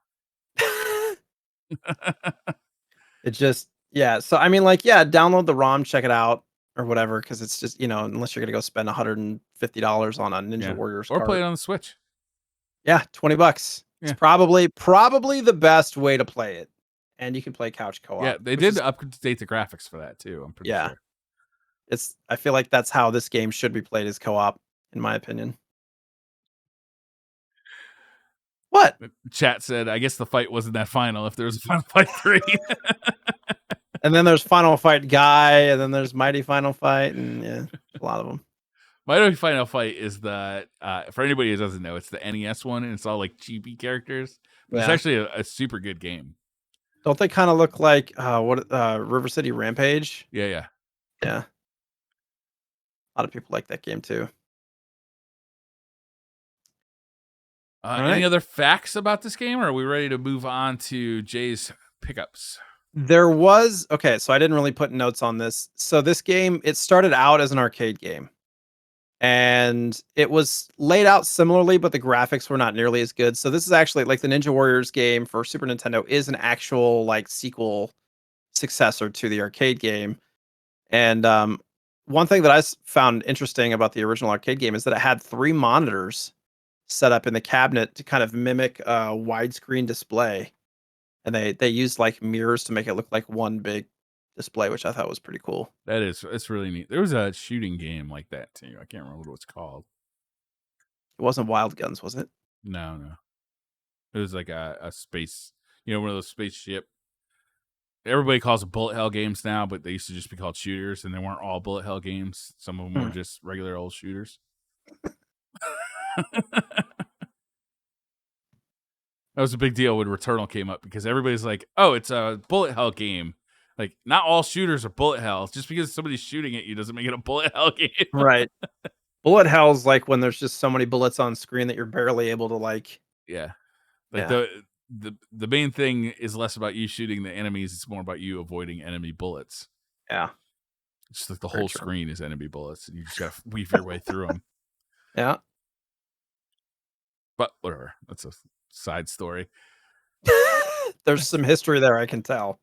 It just yeah. So I mean, like, yeah, download the ROM, check it out or whatever, because it's just unless you're gonna go spend $150 on a Ninja Yeah. Warriors Or play cart. it on the Switch. Yeah, $20. It's Yeah. probably the best way to play it, and you can play couch Yeah, co-op, they which did is update the graphics for that too, I'm pretty yeah. sure. It's I feel like that's how this game should be played as co-op, in my opinion. What? Chat said, I guess the fight wasn't that final if there was a Final Fight 3. And then there's Final Fight Guy, and then there's Mighty Final Fight, and yeah, a lot of them. Mighty Final Fight is the for anybody who doesn't know, it's the NES one, and it's all like chibi characters. But it's Yeah. actually a super good game. Don't they kind of look like River City Rampage? Yeah, yeah. Yeah. A lot of people like that game too. All Any right. other facts about this game, or are we ready to move on to Jay's pickups? There was okay, so I didn't really put notes on this. So this game, it started out as an arcade game. And it was laid out similarly, but the graphics were not nearly as good. So this is actually like the Ninja Warriors game for Super Nintendo is an actual like sequel successor to the arcade game. And one thing that found interesting about the original arcade game is that it had 3 monitors set up in the cabinet to kind of mimic a widescreen display, and they used like mirrors to make it look like one big display, which I thought was pretty cool. It's really neat. There was a shooting game like that too. I can't remember what it's called. It wasn't Wild Guns, was it? No, no. It was like a space, one of those spaceship. Everybody calls it bullet hell games now, but they used to just be called shooters, and they weren't all bullet hell games. Some of them were Hmm. just regular old shooters. That was a big deal when Returnal came up because everybody's like, "Oh, it's a bullet hell game." Like, not all shooters are bullet hell. Just because somebody's shooting at you doesn't make it a bullet hell game. Right. Bullet hell's like when there's just so many bullets on screen that you're barely able to like Yeah, like yeah. the main thing is less about you shooting the enemies; it's more about you avoiding enemy bullets. Yeah. It's just like the Very whole true. screen is enemy bullets, and you just gotta weave your way through them. Yeah. But whatever, that's a side story. There's some history there, I can tell.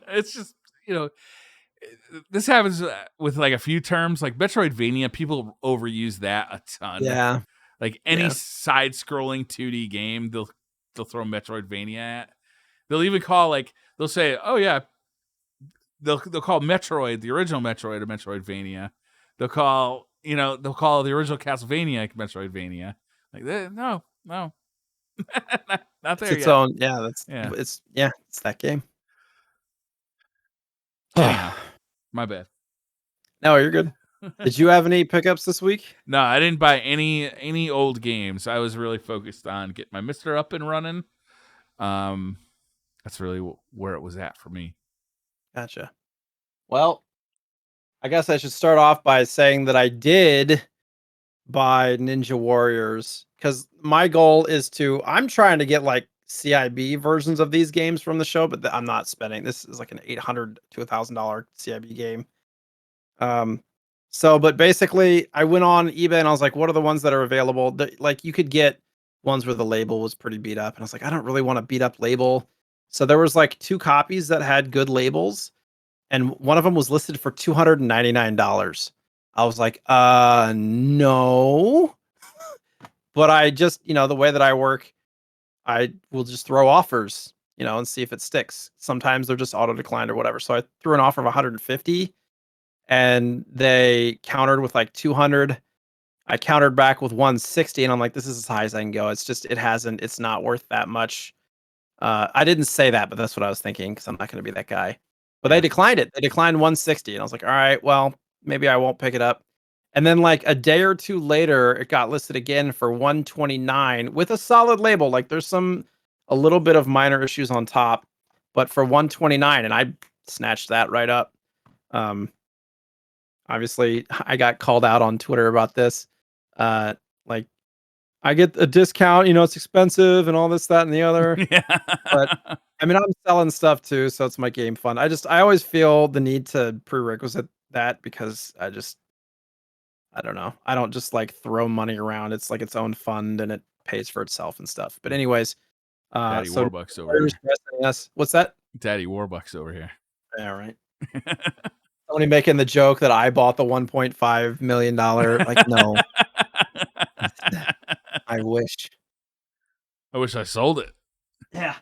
It's just this happens with like a few terms, like Metroidvania. People overuse that a ton. Yeah. Like any Yeah. side-scrolling 2D game, they'll throw Metroidvania at. They'll even call they'll say, "Oh yeah," they'll call Metroid, the original Metroid, a Metroidvania. They'll call the original Castlevania a Metroidvania. Like no, not It's there its yet. own yeah, Yeah. it's that game. Anyhow, my bad. No, you're good. Did you have any pickups this week? No, I didn't buy any old games. I was really focused on getting my Mister up and running. That's really where it was at for me. Gotcha. Well, I guess I should start off by saying that I did buy Ninja Warriors because my goal is I'm trying to get like CIB versions of these games from the show, but I'm not spending. This is like an $800 to $1,000 CIB game. But basically, I went on eBay and I was like, what are the ones that are available? Like, you could get ones where the label was pretty beat up, and I was like, I don't really want a beat up label. So there was like 2 copies that had good labels, and one of them was listed for $299. I was like, no. But I just, the way that I work, I will just throw offers, and see if it sticks. Sometimes they're just auto declined or whatever. So I threw an offer of 150, and they countered with like 200. I countered back with 160, and I'm like, this is as high as I can go. It's not worth that much. I didn't say that, but that's what I was thinking, because I'm not going to be that guy. But they declined it. They declined 160, and I was like, all right, well, maybe I won't pick it up. And then like a day or two later, it got listed again for 129 with a solid label. Like there's a little bit of minor issues on top, but for 129, and I snatched that right up. Obviously, I got called out on Twitter about this. Like, I get a discount, it's expensive and all this, that, and the other. Yeah. But I mean, I'm selling stuff too, so it's my game fund. I always feel the need to prerequisite that, because I don't know. I don't just like throw money around. It's like its own fund, and it pays for itself and stuff. But anyways, Daddy so Warbucks over here. SNES. What's that? Daddy Warbucks over here. Yeah, right. Somebody making the joke that I bought the $1.5 million. Like, no. I wish. I wish I sold it. Yeah.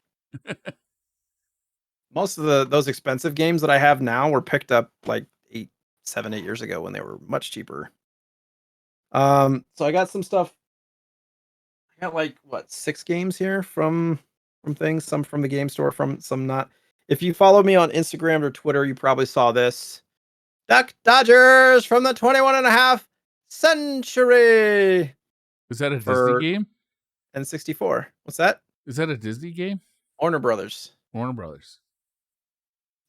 Most of those expensive games that I have now were picked up like 7, 8 years ago when they were much cheaper. So I got some stuff. I got like 6 games here from things, some from the game store, from some not. If you follow me on Instagram or Twitter, you probably saw this. Duck Dodgers from the 21.5 century. Is that a Disney game? N64. What's that? Is that a Disney game? Warner Brothers. Warner Brothers.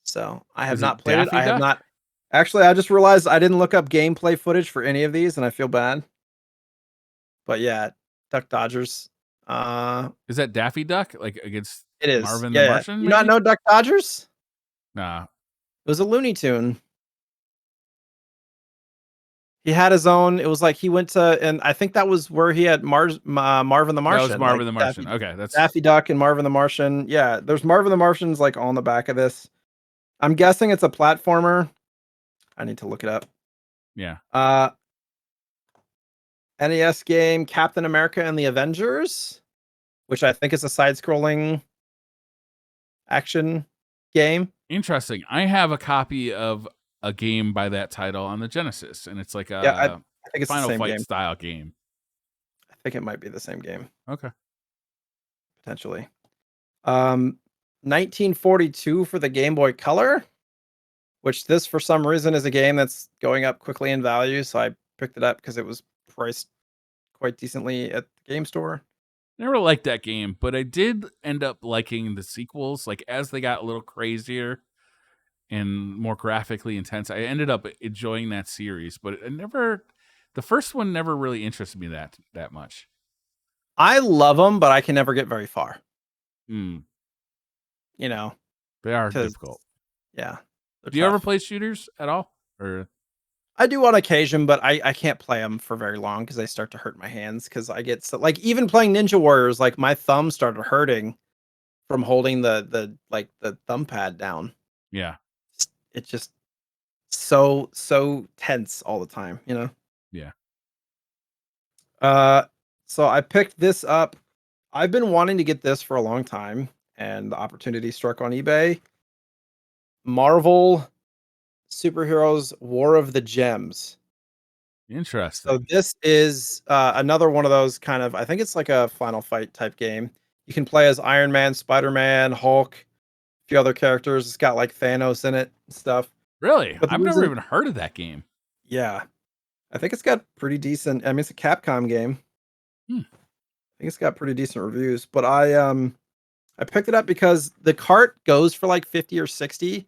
So I have Is not it played it. Daffy I have Duck? not. Actually, I just realized I didn't look up gameplay footage for any of these, and I feel bad. But yeah, Duck Dodgers. Is that Daffy Duck, like against It is. Marvin Yeah, the yeah. Martian? You not maybe? know Duck Dodgers? Nah. It was a Looney Tune. He had his own. It was like he went to, and I think that was where he had Marvin the That Martian. was Marvin like the Martian. Okay, that's Daffy Duck and Marvin the Martian. Yeah, there's Marvin the Martian's like on the back of this. I'm guessing it's a platformer. I need to look it up. yeah. NES game Captain America and the Avengers, which I think is a side-scrolling action game. Interesting. I have a copy of a game by that title on the Genesis, and it's like a I think it's Final the same Fight game. style game. I think it might be the same game. Okay. Potentially. 1942 for the Game Boy Color, which this for some reason is a game that's going up quickly in value, so I picked it up because it was priced quite decently at the game store. Never liked that game, but I did end up liking the sequels. Like as they got a little crazier and more graphically intense, I ended up enjoying that series. But the first one never really interested me that much. I love them, but I can never get very far. Mm. You know, They are difficult. Yeah. Do you ever play shooters at all? Or I do on occasion, but I can't play them for very long because they start to hurt my hands. Because I get so, like, even playing Ninja Warriors, like my thumb started hurting from holding the thumb pad down. yeah. It's just so tense all the time, Yeah. So I picked this up. I've been wanting to get this for a long time, and the opportunity struck on eBay. Marvel Superheroes War of the Gems. Interesting. So this is another one of those kind of, I think it's like a Final Fight type game. You can play as Iron Man, Spider-Man, Hulk, a few other characters. It's got like Thanos in it and stuff. Really? But I've never even heard of that game. Yeah. I think it's got pretty decent, I mean, it's a Capcom game. I think it's got pretty decent reviews, but I picked it up because the cart goes for like 50 or 60,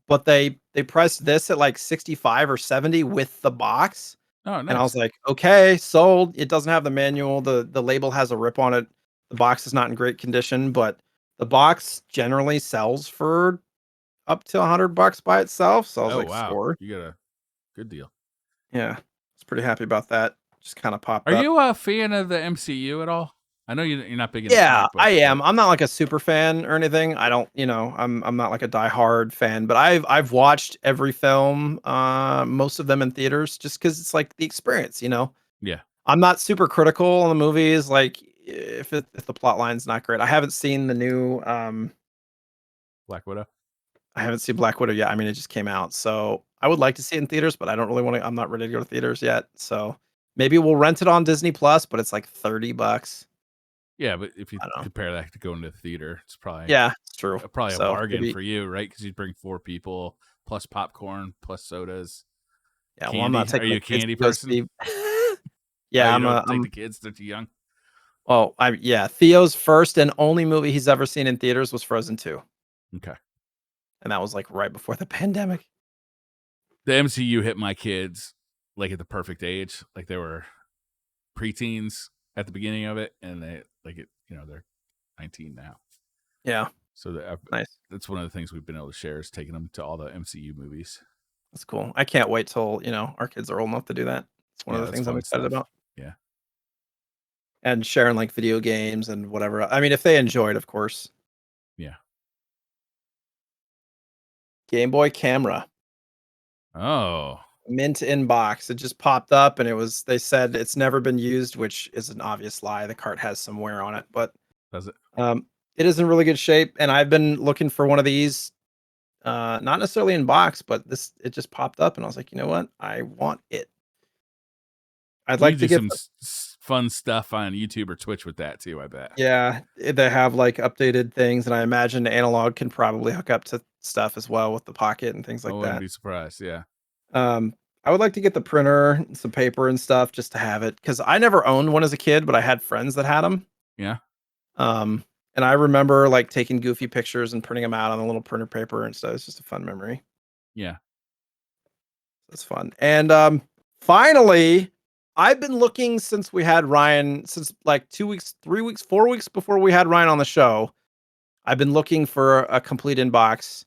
but they priced this at like 65 or 70 with the box. Oh, nice. And I was like, okay, sold. It doesn't have the manual. The label has a rip on it. The box is not in great condition, but the box generally sells for up to $100 by itself. So I was Oh like, wow, score. you got a good deal. Yeah, I was pretty happy about that. Just kind of popped Are up. you a fan of the MCU at all? I know you're not big into Yeah, comic I books, am. but I'm not like a super fan or anything. I don't, I'm not like a diehard fan, but I've watched every film, most of them in theaters, just because it's like the experience. yeah, I'm not super critical on the movies, like if the plot line's not great. I haven't seen the new, Black Widow. I haven't seen Black Widow yet. I mean, it just came out, so I would like to see it in theaters, but I don't really want to. I'm not ready to go to theaters yet, so maybe we'll rent it on Disney Plus, but it's like $30. Yeah, but if you I don't know. compare that to going to the theater, it's probably Yeah, it's true. probably a So bargain maybe, for you, right? Because you bring 4 people plus popcorn plus sodas, yeah. Well, I'm not candy. Are taking you the a kids candy to go person? see. Oh, Yeah, you I'm a. don't take I'm. the kids; they're too young. Well, I yeah. Theo's first and only movie he's ever seen in theaters was Frozen 2, Okay. and that was like right before the pandemic. The MCU hit my kids like at the perfect age, like they were preteens at the beginning of it, and they like it. They're 19 now, Yeah, so nice. that's one of the things we've been able to share is taking them to all the MCU movies. That's cool. I can't wait till our kids are old enough to do that. It's one of Yeah, the that's things I'm fun excited stuff. about. Yeah, And sharing like video games and whatever. I mean, if they enjoy it, of course. yeah. Game Boy camera, Oh, mint inbox. It just popped up, and they said it's never been used, which is an obvious lie. The cart has some wear on it, but does it? it is in really good shape. And I've been looking for one of these, not necessarily in box, but it just popped up, and I was like, you know what? I want it. I'd You like can to do get some fun stuff on YouTube or Twitch with that too. I bet. yeah, they have like updated things, and I imagine analog can probably hook up to stuff as well with the pocket and things I like wouldn't that. be surprised. Yeah, Um, I would like to get the printer, some paper and stuff just to have it because I never owned one as a kid, but I had friends that had them. yeah, Um, and I remember like taking goofy pictures and printing them out on a little printer paper and stuff. It's just a fun memory. yeah. It's fun. And finally, I've been looking since we had Ryan, since like 2 weeks, 3 weeks, 4 weeks before we had Ryan on the show. I've been looking for a complete inbox,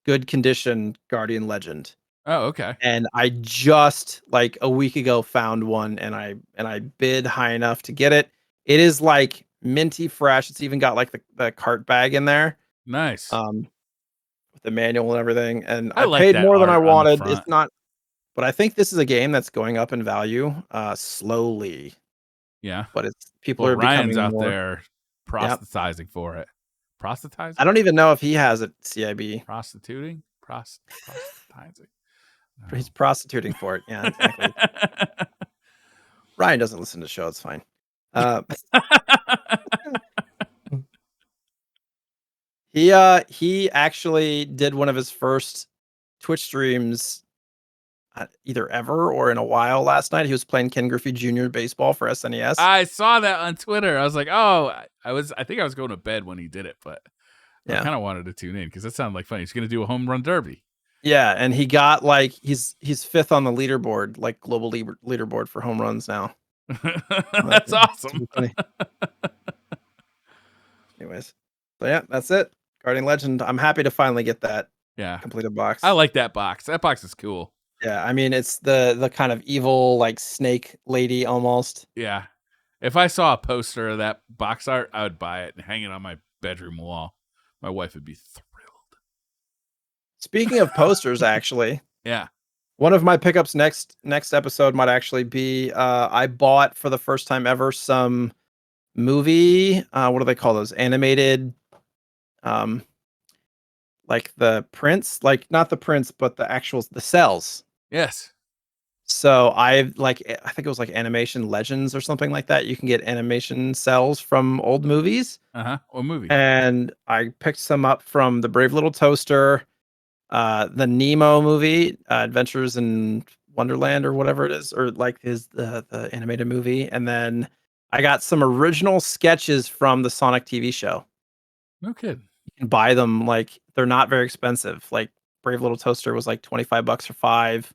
good condition Guardian Legend. Oh, okay. And I just like a week ago found one, and I bid high enough to get it. It is like minty fresh. It's even got like the cart bag in there, Nice. um, with the manual and everything. And I I like paid that more than I art on the wanted. It's front. not, but I think this is a game that's going up in value, slowly. Yeah. But it's people Well, are Ryan's becoming out more. there Yep. proselytizing for it. I Proselytizing? don't even know if he has it. CIB. Prostituting? Proselytizing? He's No. prostituting for it. Yeah, exactly. Ryan doesn't listen to the show. It's fine. Uh, he actually did one of his first Twitch streams, either ever or in a while last night. He was playing Ken Griffey Jr. baseball for SNES. I saw that on Twitter. I was like, oh, I think I was going to bed when he did it, but I Yeah. kind of wanted to tune in because that sounded like fun. He's going to do a home run derby. Yeah, and he got like he's fifth on the leaderboard, like global leaderboard for home runs now. That's It's awesome. really funny. Anyways, so yeah, that's it. Guardian Legend. I'm happy to finally get that Yeah. completed box. I like that box. That box is cool. Yeah, I mean it's the kind of evil like snake lady almost. Yeah. If I saw a poster of that box art, I would buy it and hang it on my bedroom wall. My wife would be thrilled. Speaking of posters, actually, Yeah. one of my pickups next episode might actually be I bought for the first time ever some movie, what do they call those? Animated, um like the prints, like not the prints, but the cells. Yes. So I think it was like Animation Legends or something like that. You can get animation cells from old movies. Uh-huh. What movie? And I picked some up from the Brave Little Toaster, the Nemo movie, Adventures in Wonderland or whatever it is, or like is the animated movie. And then I got some original sketches from the Sonic TV show. No kidding. You can buy them, like they're not very expensive. Like Brave Little Toaster was like $25 for 5.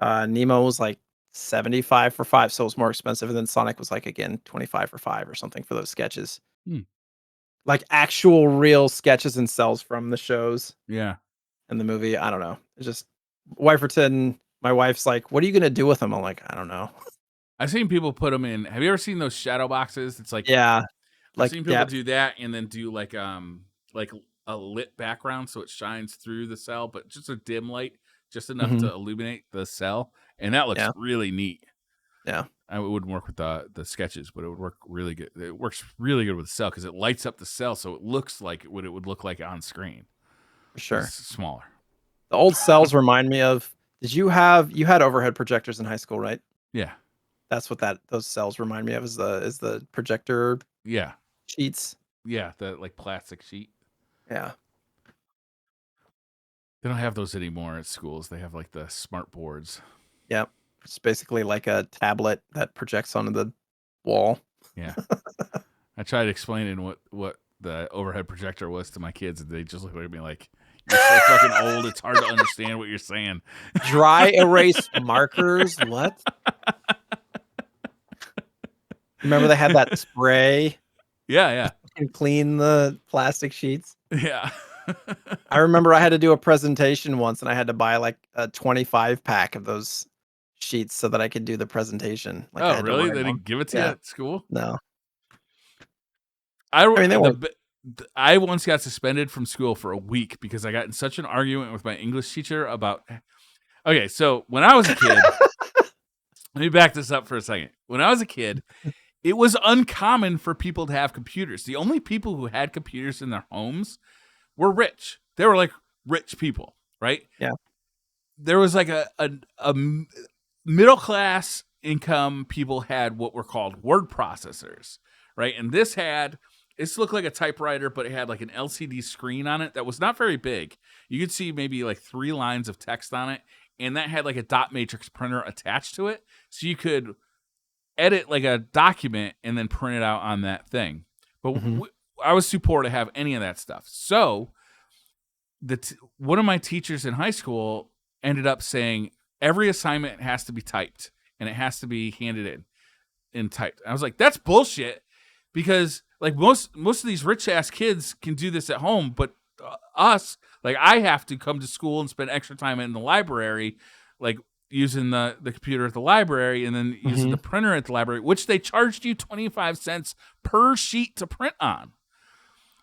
Nemo was like 75 for 5, so it was more expensive. And then Sonic was like again 25 for 5 or something for those sketches. Hmm. Like actual real sketches and cells from the shows Yeah. and the movie. I don't know. It's just Wiferton. My wife's like, "What are you gonna do with them?" I'm like, "I don't know." I've seen people put them in. Have you ever seen those shadow boxes? It's like Yeah, I've like seen people depth. do that and then do like a lit background so it shines through the cell, but just a dim light, just enough Mhm. to illuminate the cell, and that looks Yeah, really neat. yeah, It wouldn't work with the sketches, but it would work really good. It works really good with the cell because it lights up the cell so it looks like what it would look like on screen, for but it's sure. smaller. The old cells remind me of. Did you had overhead projectors in high school, right? Yeah, That's what those cells remind me of is the projector yeah, sheets. yeah. The like plastic sheet. Yeah. They don't have those anymore at schools. They have like the smart boards. Yeah. It's basically like a tablet that projects onto the wall. Yeah. I tried explaining what the overhead projector was to my kids, and they just looked at me like, "You're so fucking old. It's hard to understand what you're saying." Dry erase markers? What? Remember they had that spray Yeah, and clean the plastic sheets? yeah, yeah. I remember I had to do a presentation once and I had to buy like a 25 pack of those sheets so that I could do the presentation. Like I Oh, had to really? write They them. didn't give it to you Yeah. at school? No. I I mean, they the weren't. b- I once got suspended from school for a week because I got in such an argument with my English teacher about. Okay, so when I was a kid, let me back this up for a second. When I was a kid, it was uncommon for people to have computers. The only people who had computers in their homes were rich. They were like rich people, right? Yeah. There was like a middle class income people had what were called word processors, right? And this looked like a typewriter, but it had like an LCD screen on it that was not very big. You could see maybe like 3 lines of text on it, and that had like a dot matrix printer attached to it, so you could edit like a document and then print it out on that thing. But Mhm. I was too poor to have any of that stuff, so one of my teachers in high school ended up saying every assignment has to be typed and it has to be handed in typed. I was like, that's bullshit, because like most of these rich ass kids can do this at home, but us, like I have to come to school and spend extra time in the library, like using the computer at the library and then using the Mhm. printer at the library, which they charged you 25 cents per sheet to print on.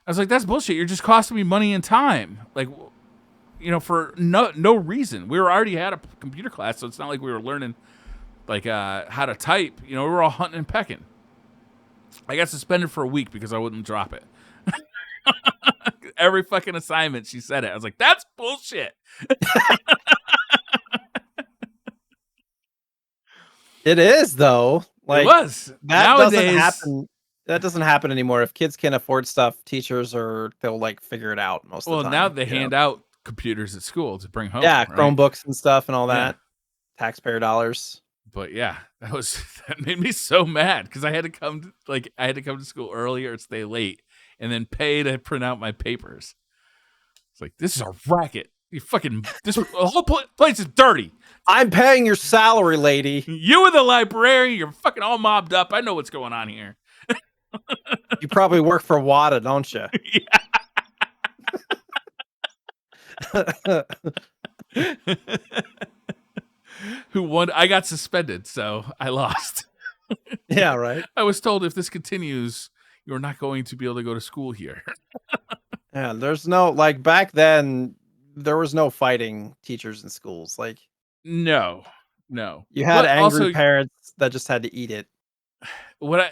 I was like, that's bullshit. You're just costing me money and time. Like, for no reason. We were already had a computer class, so it's not like we were learning like how to type. We were all hunting and pecking. I got suspended for a week because I wouldn't drop it. Every fucking assignment, she said it. I was like, that's bullshit. It is though. It Like was. that doesn't Nowadays, happen. That doesn't happen anymore. If kids can't afford stuff, they'll like figure it out most of well, the now time, they hand out computers at school to bring home, Yeah, right? Chromebooks and stuff and all Yeah. that. Taxpayer dollars. But yeah, that made me so mad because I had to come to school early or stay late and then pay to print out my papers. It's like, this is a racket. The whole place is dirty. I'm paying your salary, lady. You and the librarian, you're fucking all mobbed up. I know what's going on here. You probably work for WADA, don't you? Who won? I got suspended, so I lost. Yeah, right. I was told if this continues, you're not going to be able to go to school here. Yeah, there's no like back then there was no fighting teachers in schools. Like No. you had But angry also, parents that just had to eat it. what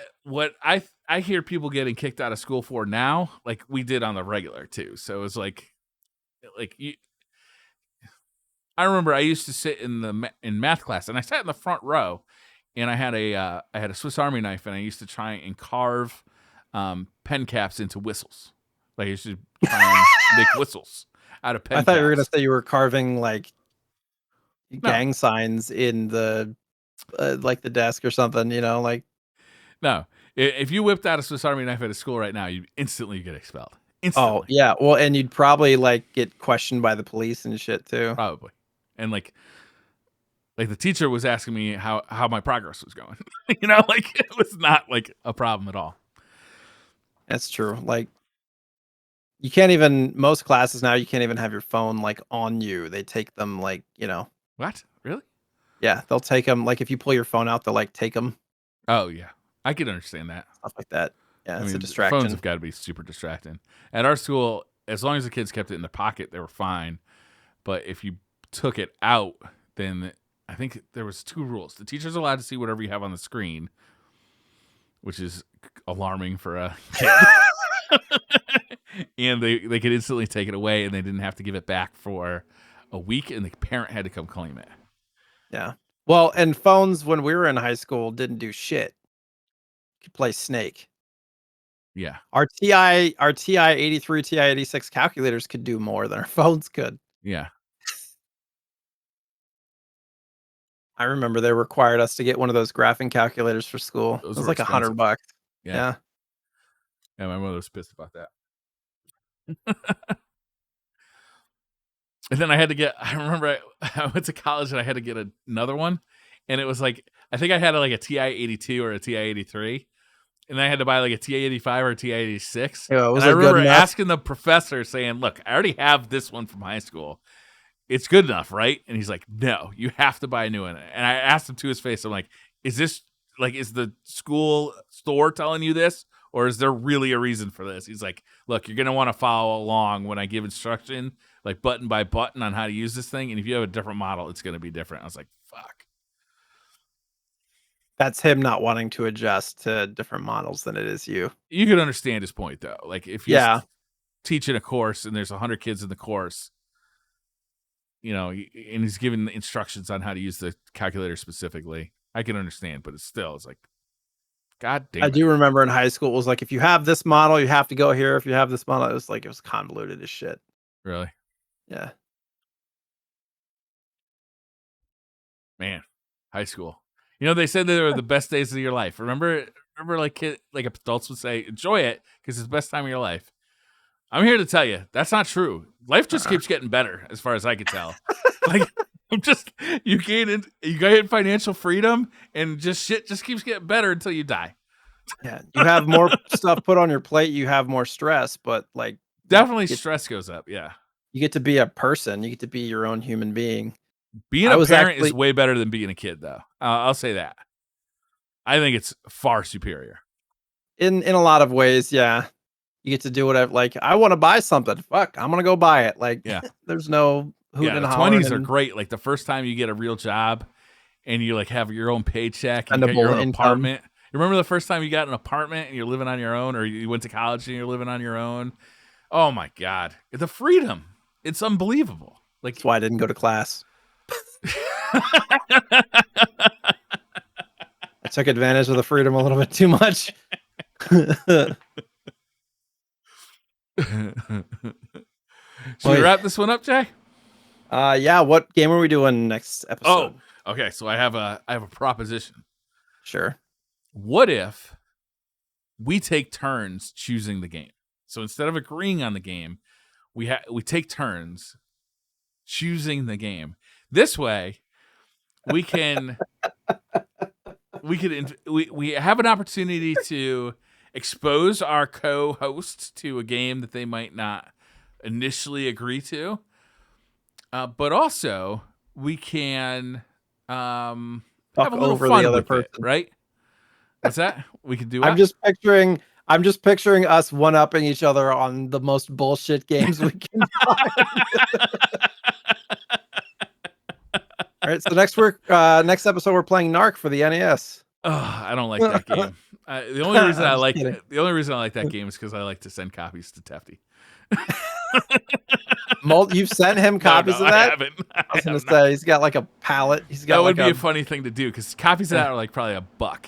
I hear people getting kicked out of school for now, like we did on the regular too. So it's like you, I remember I used to sit in math class, and I sat in the front row, and I had a Swiss Army knife, and I used to try and carve pen caps into whistles. Like I used to try and make whistles out of pen I thought you were gonna caps. say you were carving like No, gang signs in the like the desk or something, like no. If you whipped out a Swiss Army knife at a school right now, you'd instantly get expelled. oh Instantly, yeah. Well, and you'd probably like get questioned by the police and shit too. probably. And like the teacher was asking me how my progress was going. Like it was not like a problem at all. That's true. Like, you can't even, most classes now, you can't even have your phone like on you. They take them like, What? Really? yeah, they'll take them. Like if you pull your phone out, they'll like take them, Oh yeah, I can understand that. stuff like that. Yeah, I it's a mean, phones distraction. have got to be super distracting. At our school, as long as the kids kept it in their pocket, they were fine. But if you took it out, then I think there was 2 rules. The teacher's allowed to see whatever you have on the screen, which is alarming for a kid. And they could instantly take it away, and they didn't have to give it back for a week, and the parent had to come claim it. Yeah. Well, and phones when we were in high school didn't do shit. You could play Snake. Yeah. Our TI 83, TI 86 calculators could do more than our phones could. Yeah. I remember they required us to get one of those graphing calculators for school. Those It was were like expensive. $100. Yeah. Yeah. Yeah, my mother was pissed about that. And then I remember I went to college and I had to get another one. And it was like, I think I had like a TI 82 or a TI 83. And I had to buy like a TI 85 or a TI 86. Yeah, it was And I a good remember enough. asking the professor saying, look, I already have this one from high school. It's good enough, right? And he's like, no, you have to buy a new one. And I asked him to his face, I'm like, is the school store telling you this? Or is there really a reason for this? He's like, look, you're going to want to follow along when I give instruction, like button by button on how to use this thing. And if you have a different model, it's going to be different. I was like, fuck. That's him not wanting to adjust to different models than it is you. You could understand his point, though. Like, if he's Yeah. teaching a course and there's 100 kids in the course, and he's giving instructions on how to use the calculator specifically, I can understand, but it's like, God damn I it. do remember in high school, it was like, if you have this model, you have to go here. If you have this model, it was convoluted as shit. Really? Yeah. Man, high school. They said they were the best days of your life. Remember like adults would say, enjoy it because it's the best time of your life. I'm here to tell you, that's not true. Life just keeps getting better as far as I can tell. Like, you gain financial freedom and shit just keeps getting better until you die. Yeah. You have more stuff put on your plate, you have more stress, but like Definitely stress goes up. Yeah. you get to be a person, you get to be your own human being. Being a parent is way better than being a kid, though. I'll say that. I think it's far superior. In a lot of ways, yeah. You get to do whatever. Like, I want to buy something. Fuck, I'm gonna go buy it. Like, yeah. There's no hooting and the hollering. 20s are great. Like the first time you get a real job and you like have your own paycheck and you got your own apartment. You remember the first time you got an apartment and you're living on your own, or you went to college and you're living on your own? Oh my God. The freedom. It's unbelievable. Like, that's why I didn't go to class. I took advantage of the freedom a little bit too much. Should we wrap this one up, Jay? Yeah. What game are we doing next episode? Oh, okay. So I have a proposition. Sure. What if we take turns choosing the game? So instead of agreeing on the game, we take turns choosing the game. This way, we can we have an opportunity to expose our co-hosts to a game that they might not initially agree to, but also we can have a little fun with it, right? What's that? We can do what? I'm just picturing us one-upping each other on the most bullshit games we can find. All right, so next episode we're playing Narc for the NES. Oh, I don't like that game. The only reason I like that game is because I like to send copies to Tefty. You've sent him copies of that? I haven't. I was going to say, he's got like a pallet. That would be a funny thing to do because copies of that are like probably $1.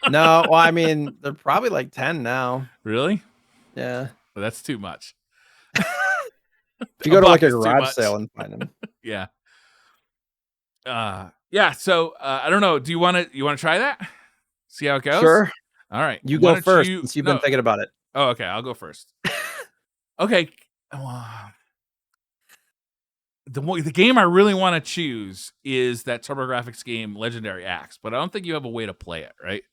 No, well, I mean, they're probably like 10 now. Really? Yeah. Well, that's too much. You go to like a garage sale and find them. Yeah. Yeah. So I don't know. Do you want to try that? See how it goes? Sure. All right. You go first since you've been thinking about it. Oh, okay. I'll go first. Okay. The game I really want to choose is that TurboGrafx game, Legendary Axe, but I don't think you have a way to play it, right?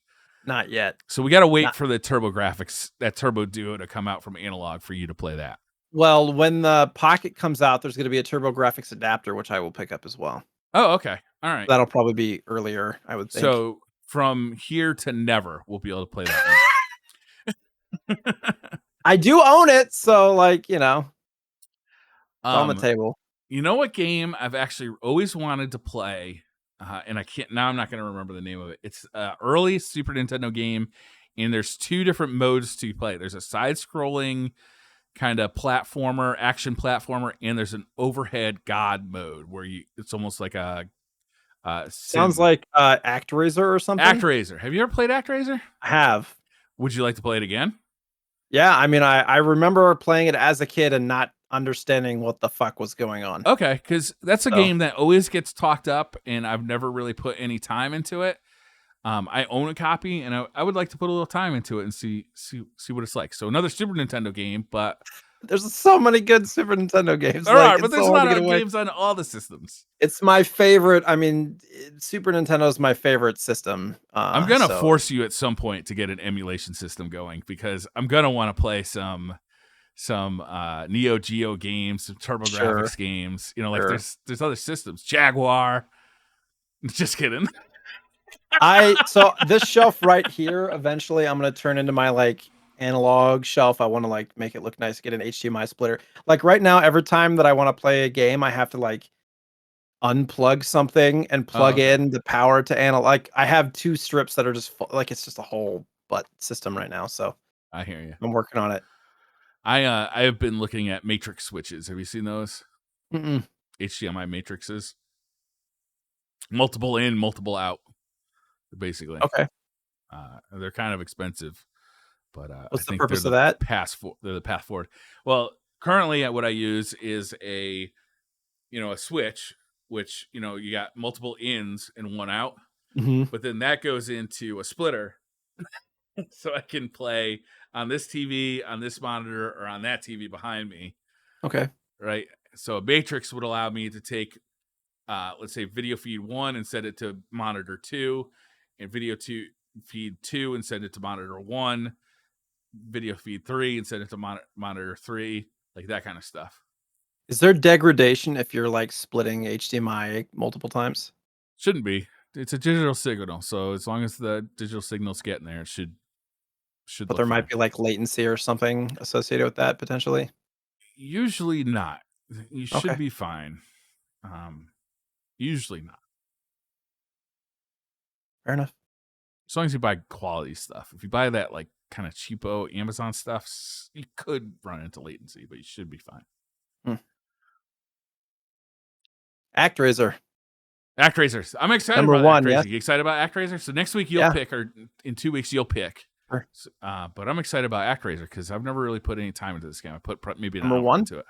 Not yet. So we got to wait Not for the Turbo Graphics, that Turbo Duo to come out from Analog for you to play that. Well, when the Pocket comes out, there's going to be a TurboGrafx adapter, which I will pick up as well. Oh, okay. All right. That'll probably be earlier, I would think. So from here to never, we'll be able to play that one. I do own it, so like, you know, it's on the table. You know what game I've actually always wanted to play, and I can't now. I'm not going to remember the name of it. It's an early Super Nintendo game, and there's 2 different modes to play. There's a side-scrolling kind of platformer, action platformer, and there's an overhead god mode where it's almost like a Sounds like ActRaiser or something. ActRaiser. Have you ever played ActRaiser? I have. Would you like to play it again? Yeah, I mean, I remember playing it as a kid and not understanding what the fuck was going on. Okay, because that's a game that always gets talked up, and I've never really put any time into it. I own a copy, and I would like to put a little time into it and see what it's like. So another Super Nintendo game, but there's so many good Super Nintendo games. There are, but there's a lot of games on all the systems. It's my favorite. I mean, Super Nintendo is my favorite system. I'm gonna force you at some point to get an emulation system going because I'm gonna want to play some Neo Geo games, some TurboGrafx games. You know, like there's other systems. Jaguar. Just kidding. So this shelf right here, eventually I'm gonna turn into my like analog shelf. I want to like make it look nice, get an HDMI splitter. Like right now, every time that I want to play a game, I have to like unplug something and plug in the power to analog. Like I have 2 strips that are just like it's just a whole butt system right now. So I hear you. I'm working on it. I have been looking at matrix switches. Have you seen those? Mm-mm. HDMI matrices. Multiple in, multiple out. Basically. Okay. They're kind of expensive, but what's I think the purpose of that? They're the path forward. Well, currently what I use is a switch, which you got multiple ins and one out, but then that goes into a splitter, so I can play on this TV, on this monitor, or on that TV behind me. Okay. Right. So a matrix would allow me to take, let's say, video feed 1 and send it to monitor 2, and video feed 2 and send it to monitor 1, video feed 3 and send it to monitor 3, like that kind of stuff. Is there degradation if you're like splitting HDMI multiple times? Shouldn't be. It's a digital signal, so as long as the digital signal's getting there, it should. But there might be like latency or something associated with that potentially. Usually not. You should be fine. Usually not. Fair enough. As long as you buy quality stuff. If you buy that like kind of cheapo Amazon stuff, you could run into latency, but you should be fine. ActRaiser. ActRaiser. I'm excited Number about 1. ActRaiser. Yeah. You excited about ActRaiser? So next week you'll pick, or in 2 weeks you'll pick. Sure. But I'm excited about ActRaiser because I've never really put any time into this game. I put maybe number 1 into it.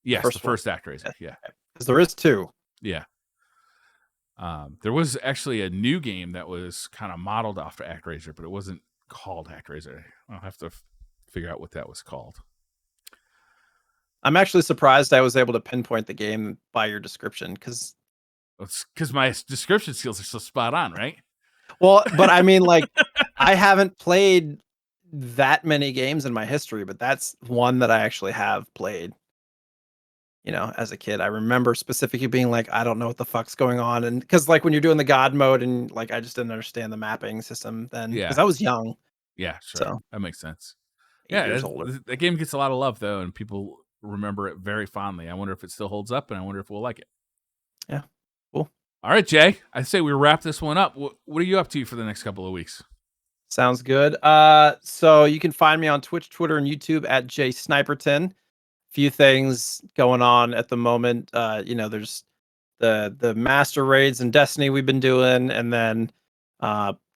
Yes, the first ActRaiser. Yeah. Because there is 2. Yeah. There was actually a new game that was kind of modeled off of ActRaiser, but it wasn't called ActRaiser. I'll have to figure out what that was called. I'm actually surprised I was able to pinpoint the game by your description because my description skills are so spot on, right? Well, but I mean, like, I haven't played that many games in my history, but that's one that I actually have played. As a kid, I remember specifically being like, I don't know what the fuck's going on. And because like when you're doing the God mode and like, I just didn't understand the mapping system then because I was young. Yeah, sure. So, that makes sense. 8 years older. That game gets a lot of love though, and people remember it very fondly. I wonder if it still holds up, and I wonder if we'll like it. Yeah. Cool. All right, Jay, I say we wrap this one up. What are you up to for the next couple of weeks? Sounds good. So you can find me on Twitch, Twitter, and YouTube at JSniperton. Few things going on at the moment. There's the master raids and Destiny we've been doing, and then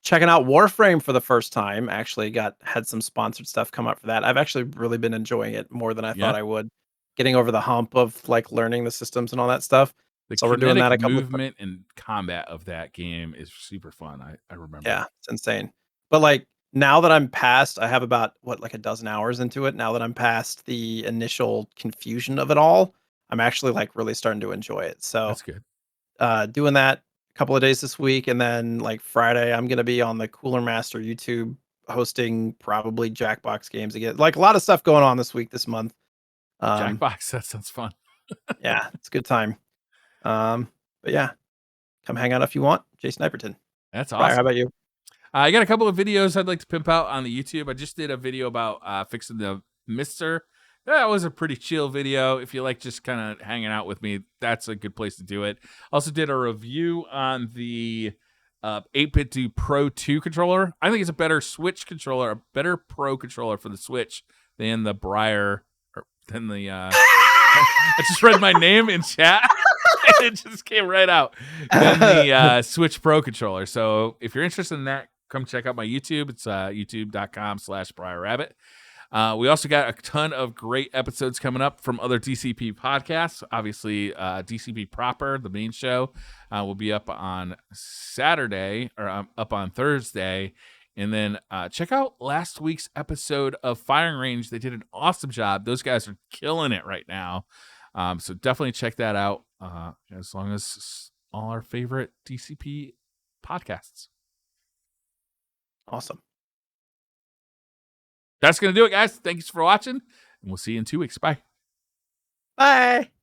checking out Warframe for the first time. Actually had some sponsored stuff come up for that. I've actually really been enjoying it more than I thought I would. Getting over the hump of like learning the systems and all that stuff. So we're doing that. A couple movement and combat of that game is super fun. I remember. Yeah, it's insane. But like now that I'm past, I have about like a dozen hours into it. Now that I'm past the initial confusion of it all, I'm actually like really starting to enjoy it. So that's good. Doing that, couple of days this week, and then like Friday, I'm gonna be on the Cooler Master YouTube hosting probably Jackbox games again. Like a lot of stuff going on this month. Jackbox, that sounds fun. Yeah, it's a good time. But yeah, come hang out if you want. JSniperton. That's Briar, how awesome. about you? I got a couple of videos I'd like to pimp out on the YouTube. I just did a video about fixing the mister. That was a pretty chill video. If you like just kind of hanging out with me, that's a good place to do it. Also did a review on the 8BitDo Pro 2 controller. I think it's a better Switch controller, a better Pro controller for the Switch than the Briar, or than the... I just read my name in chat. It just came right out. Than the Switch Pro controller. So if you're interested in that, come check out my YouTube. It's youtube.com/BriarRabbit. We also got a ton of great episodes coming up from other DCP podcasts. Obviously, DCP proper, the main show, will be up on Saturday, or up on Thursday. And then check out last week's episode of Firing Range. They did an awesome job. Those guys are killing it right now. So definitely check that out, as long as all our favorite DCP podcasts. Awesome. That's going to do it, guys. Thanks for watching, and we'll see you in 2 weeks. Bye. Bye.